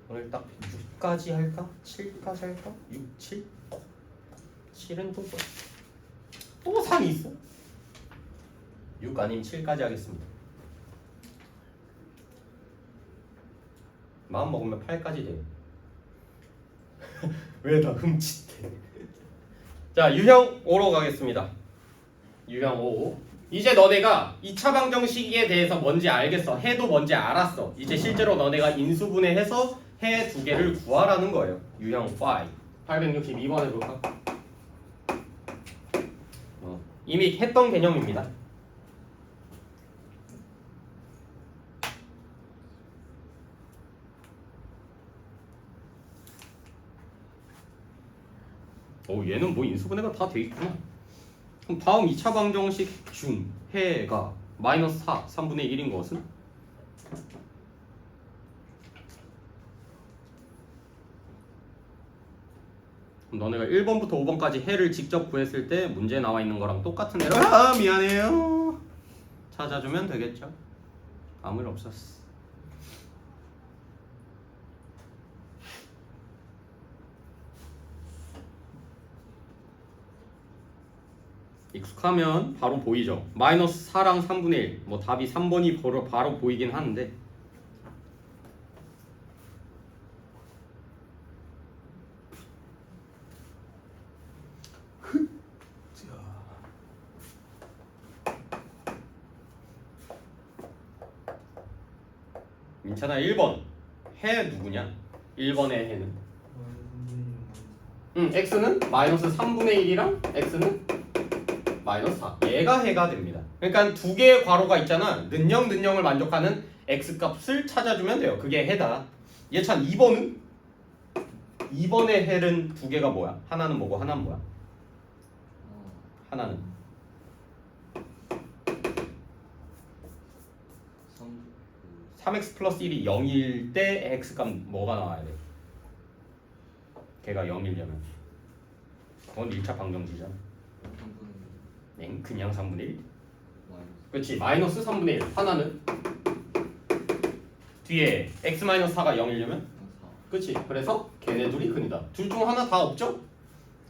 오늘 딱 6까지 할까? 7까지 할까? 6, 7? 7은 또 뭐야? 또 상이 있어? 6 아니면 7까지 하겠습니다. 마음 먹으면 8까지 돼요. 왜 다 흠칫해? 자, 유형 5로 가겠습니다. 유형 5. 이제 너네가 2차 방정식에 대해서 뭔지 알겠어. 해도 뭔지 알았어. 이제 실제로 너네가 인수분해해서 해 두 개를 구하라는 거예요. 유형 5. 862번 해볼까? 이미 했던 개념입니다. 얘는 뭐 인수분해가 다 돼 있구나. 그럼 다음 2차 방정식 중 해가 마이너스 4, 3분의 1인 것은? 그럼 너네가 1번부터 5번까지 해를 직접 구했을 때 문제에 나와 있는 거랑 똑같은 애를 미안해요 찾아주면 되겠죠? 아무 일 없었어. 익숙하면 바로 보이죠. 마이너스 4랑 3분의 1 뭐 답이 3번이 바로 보이긴 하는데 민찬아 1번 해 누구냐? 1번의 해는 x는 마이너스 3분의 1이랑 x는 마이너스 4 얘가 해가 됩니다. 그러니까 두 개의 괄호가 있잖아. 는영을 만족하는 x값을 찾아주면 돼요. 그게 해다. 예찬 2번은? 2번의 해는 두 개가 뭐야? 하나는 뭐고 하나는 뭐야? 하나는 3x 플러스 1이 0일 때 x값 뭐가 나와야 돼? 걔가 0이려면 그건 1차 방정식이잖아. 네, 그냥 3분의 1? 그렇지. 마이너스 3분의 1 하나는 뒤에 x-4가 0이려면 그렇지. 그래서 걔네 둘이 근이다. 둘 중 하나 다 없죠?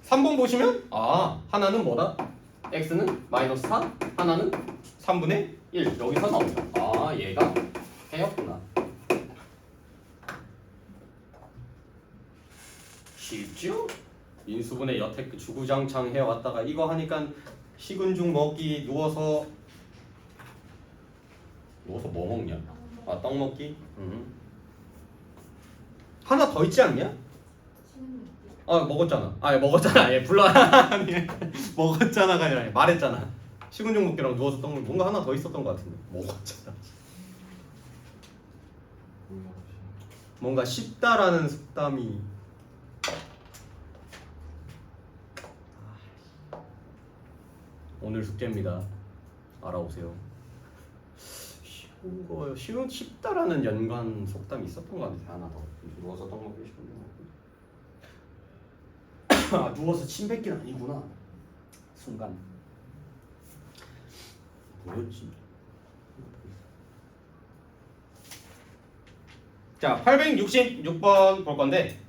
3번 보시면 하나는 뭐다? x는 마이너스 4 하나는 3분의 1 여기서 나오죠. 얘가 해였구나. 쉽죠? 인수분해 여태껏 주구장창 해왔다가 이거 하니까 식은 죽 먹기 누워서 뭐 먹냐? 떡 먹기? 하나 더 있지 않냐? 먹었잖아. 먹었잖아. 불러. 먹었잖아가 아니라 말했잖아. 식은 죽 먹기랑 누워서 떡 먹기 뭔가 하나 더 있었던 것 같은데 먹었잖아. 뭔가 쉽다라는 속담이 오늘 숙제입니다. 알아오세요. 쉽다라는 연관 속담이 있었던 것 같아요. 하나 더. 누워서 떡 먹기 쉬운데. 누워서 침 뱉기는 아니구나. 순간. 뭐였지? 자, 866번 볼 건데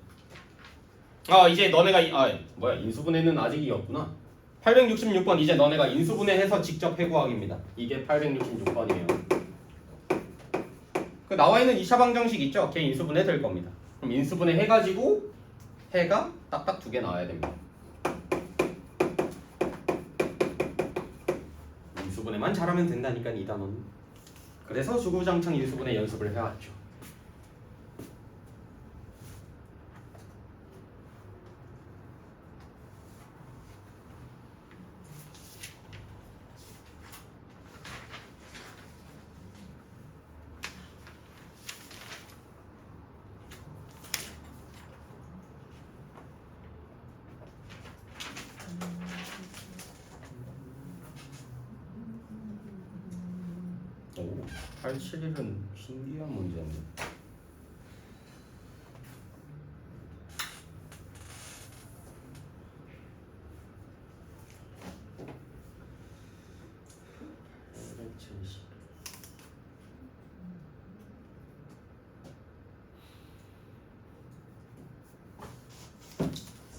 이제 너네가 인수분해는 아직이었구나. 866번 이제 너네가 인수분해해서 직접 해구하기입니다. 이게 866번이에요. 그 나와 있는 2차 방정식 있죠? 걔 인수분해 될 겁니다. 그럼 인수분해 해가지고 해가 딱딱 2개 나와야 됩니다. 인수분해만 잘하면 된다니까 이 단어는. 그래서 주구장창 인수분해 연습을 해왔죠. 오, 871은 신기한 문제인데.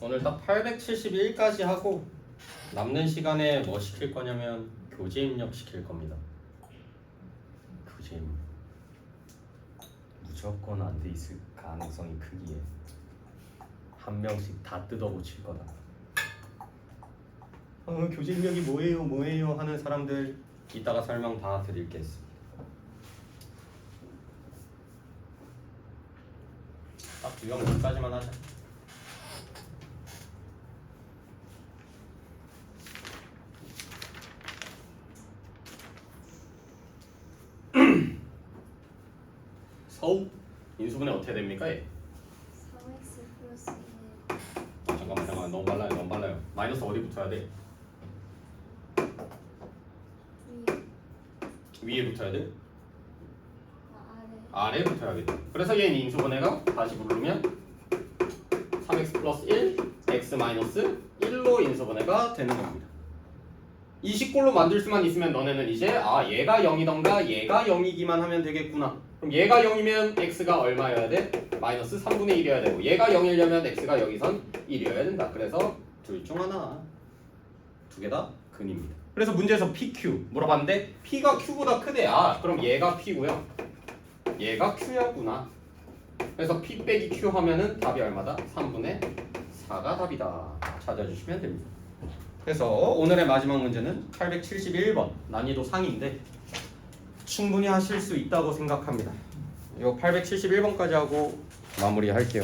오늘 딱 871까지 하고 남는 시간에 뭐 시킬 거냐면 교재 입력 시킬 겁니다. 교재 입력 무조건 안 돼 있을 가능성이 크기에 한 명씩 다 뜯어고칠 거다. 교재 입력이 뭐예요 하는 사람들 이따가 설명 다 드릴겠습니다. 딱 유형 2까지만 하자. 서우 인수분해 어떻게 됩니까? 얘? 4x 플러스 1 잠깐만 너무 빨라요. 마이너스 어디 붙어야 돼? 위에 붙어야 돼? 아래 아래에 붙어야겠다. 그래서 얘는 인수분해가 다시 부르면 3x 플러스 1 x 마이너스 1로 인수분해가 되는 겁니다. 이 식꼴로 만들 수만 있으면 너네는 이제 얘가 0이던가 얘가 0이기만 하면 되겠구나. 그럼 얘가 0이면 x가 얼마여야 돼? 마이너스 3분의 1이어야 되고 얘가 0이려면 x가 여기선 1이어야 된다. 그래서 둘 중 하나. 두 개 다 근입니다. 그래서 문제에서 PQ 물어봤는데 P가 Q보다 크대. 그럼 얘가 P고요. 얘가 Q였구나. 그래서 P 빼기 Q 하면은 답이 얼마다? 3분의 4가 답이다. 찾아주시면 됩니다. 그래서 오늘의 마지막 문제는 871번 난이도 상인데 충분히 하실 수 있다고 생각합니다. 이거 871번까지 하고 마무리할게요.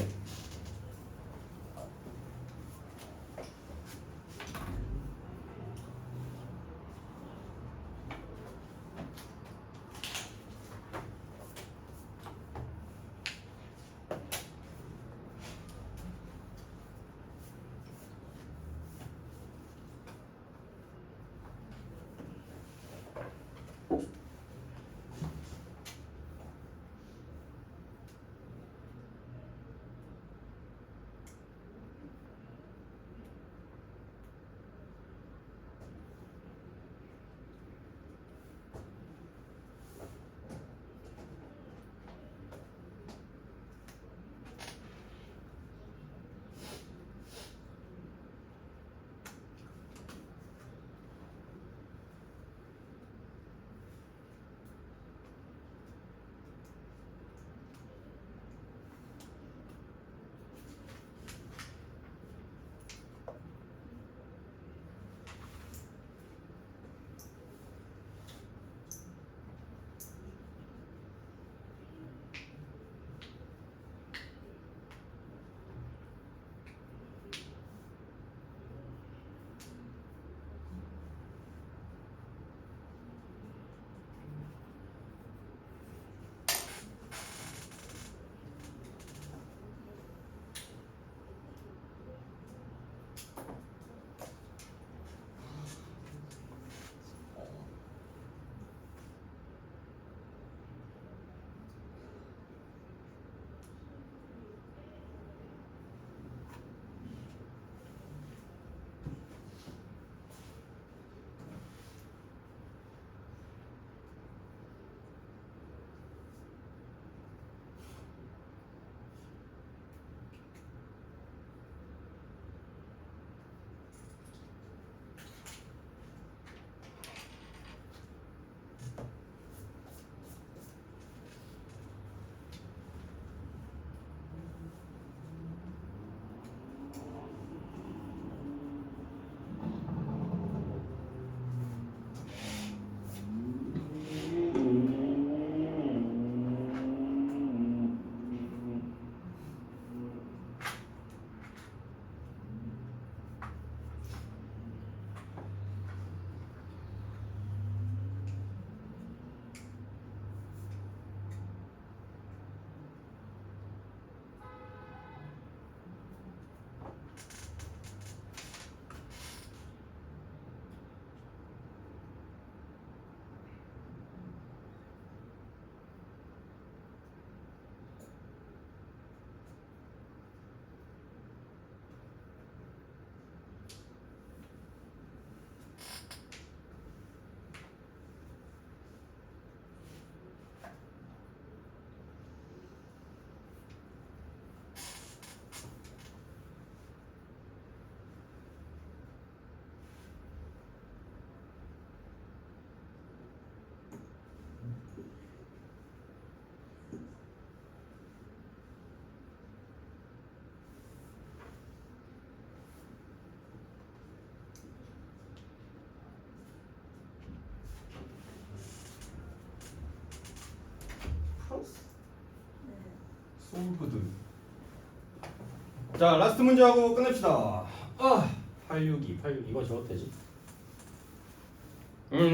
소울푸드. 자, 라스트 문제하고 끝냅시다. 862 이거 적어도 되지?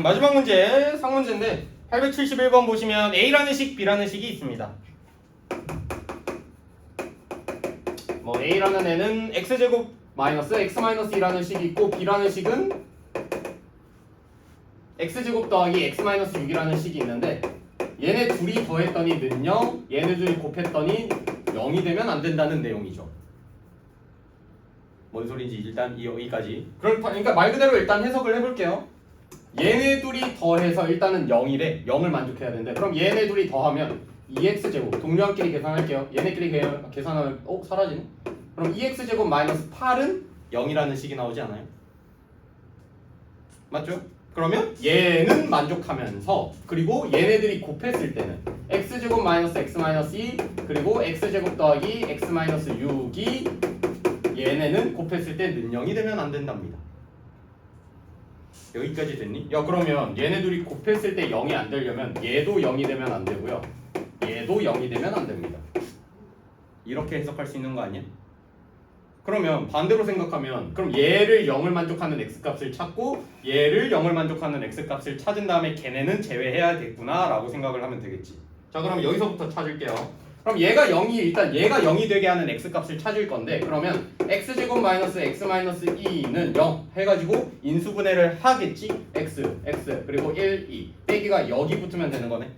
마지막 문제 상문제인데 871번 보시면 A라는 식, B라는 식이 있습니다. 뭐 A라는 애는 x제곱 마이너스 x 마이너스 2라는 식이 있고 B라는 식은 x제곱 더하기 x 마이너스 6이라는 식이 있는데 얘네 둘이 더했더니 는 0, 얘네 둘이 곱했더니 0이 되면 안 된다는 내용이죠. 뭔 소린지 일단 여기까지. 그러니까 말 그대로 일단 해석을 해볼게요. 얘네 둘이 더해서 일단은 0이래. 0을 만족해야 된대. 그럼 얘네 둘이 더하면 2x제곱 동료한끼리 계산할게요. 얘네끼리 계산하면 사라지네. 그럼 2x제곱 마이너스 8은 0이라는 식이 나오지 않아요? 맞죠? 그러면 얘는 만족하면서 그리고 얘네들이 곱했을 때는 x제곱 마이너스 x 마이너스 2 그리고 x제곱 더하기 x 마이너스 6이 얘네는 곱했을 때 는 0이 되면 안 된답니다. 여기까지 됐니? 야 그러면 얘네들이 곱했을 때 0이 안 되려면 얘도 0이 되면 안 되고요. 얘도 0이 되면 안 됩니다. 이렇게 해석할 수 있는 거 아니야? 그러면 반대로 생각하면 그럼 얘를 0을 만족하는 x값을 찾고 얘를 0을 만족하는 x값을 찾은 다음에 걔네는 제외해야겠구나 라고 생각을 하면 되겠지. 자 그럼 여기서부터 찾을게요. 그럼 얘가 0이 되게 하는 x값을 찾을 건데 그러면 x제곱 마이너스 x 마이너스 2는 0 해가지고 인수분해를 하겠지. x 그리고 1, 2 빼기가 여기 붙으면 되는 거네.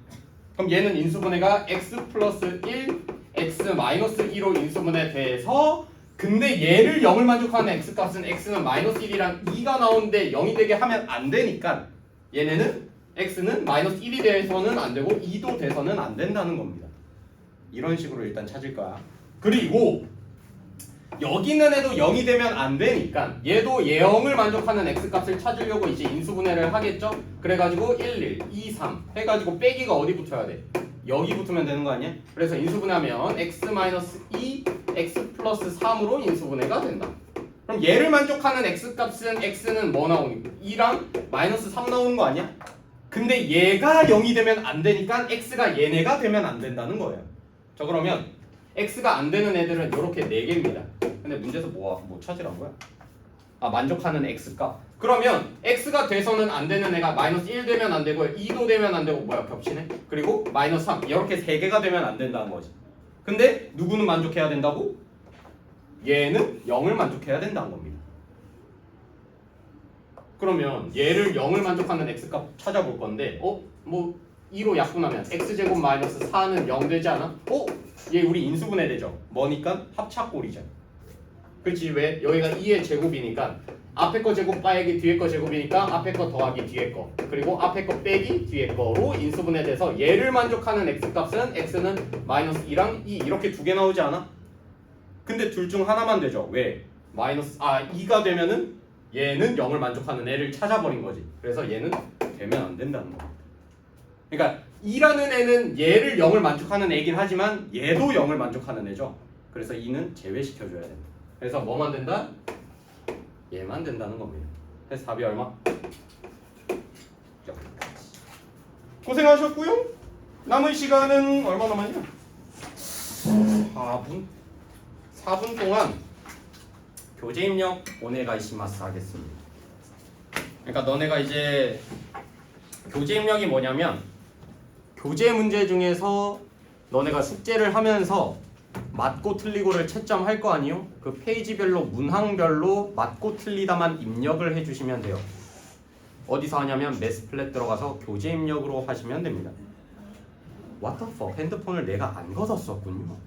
그럼 얘는 인수분해가 x 플러스 1 x 마이너스 2로 인수분해 돼서 근데 얘를 0을 만족하는 x값은 x는 마이너스 1이랑 2가 나오는데 0이 되게 하면 안 되니까 얘네는 x는 마이너스 1이 돼서는 안 되고 2도 돼서는 안 된다는 겁니다. 이런 식으로 일단 찾을 거야. 그리고 여기 있는 애도 0이 되면 안 되니까 얘도 0을 만족하는 x값을 찾으려고 이제 인수분해를 하겠죠? 그래가지고 1, 2, 3 해가지고 빼기가 어디 붙어야 돼? 여기 붙으면 되는 거 아니야? 그래서 인수분해하면 x-2 x 플러스 3으로 인수분해가 된다. 그럼 얘를 만족하는 x값은 x는 뭐 나오니? 2랑 마이너스 3 나오는 거 아니야? 근데 얘가 0이 되면 안 되니까 x가 얘네가 되면 안 된다는 거예요. 자 그러면 x가 안 되는 애들은 이렇게 4개입니다. 근데 문제에서 뭐 찾으란 거야? 만족하는 x값. 그러면 x가 돼서는 안 되는 애가 마이너스 1 되면 안 되고 2도 되면 안 되고 겹치네? 그리고 마이너스 3 이렇게 3개가 되면 안 된다는 거지. 근데 누구는 만족해야 된다고? 얘는 0을 만족해야 된다는 겁니다. 그러면 얘를 0을 만족하는 x값 찾아볼 건데 2로 약분하면 x제곱 마이너스 4는 0 되지 않아? 얘 우리 인수분해 되죠? 뭐니까? 합차꼴이죠. 그렇지 왜? 여기가 2의 제곱이니까 앞에 거 제곱 빼기 뒤에 거 제곱이니까 앞에 거 더하기 뒤에 거 그리고 앞에 거 빼기 뒤에 거로 인수분해 돼서 얘를 만족하는 x값은 x는 마이너스 2랑 2 이렇게 두 개 나오지 않아? 근데 둘 중 하나만 되죠. 왜? 2가 되면은 얘는 0을 만족하는 애를 찾아버린 거지. 그래서 얘는 되면 안 된다는 겁니다. 그러니까 2라는 애는 얘를 0을 만족하는 애긴 하지만 얘도 0을 만족하는 애죠. 그래서 2는 제외시켜줘야 된다. 그래서 뭐만 된다? 얘만 된다는 겁니다. 그래서 답이 얼마? 고생하셨고요. 남은 시간은 얼마 남았냐? 4분 동안 교재 입력 오네가이시마스 하겠습니다. 그러니까 너네가 이제 교재 입력이 뭐냐면 교재 문제 중에서 너네가 숙제를 하면서 맞고 틀리고를 채점할 거 아니요? 그 페이지별로 문항별로 맞고 틀리다만 입력을 해주시면 돼요. 어디서 하냐면 매스플랫 들어가서 교재 입력으로 하시면 됩니다. What the fuck? 핸드폰을 내가 안 걷었었군요.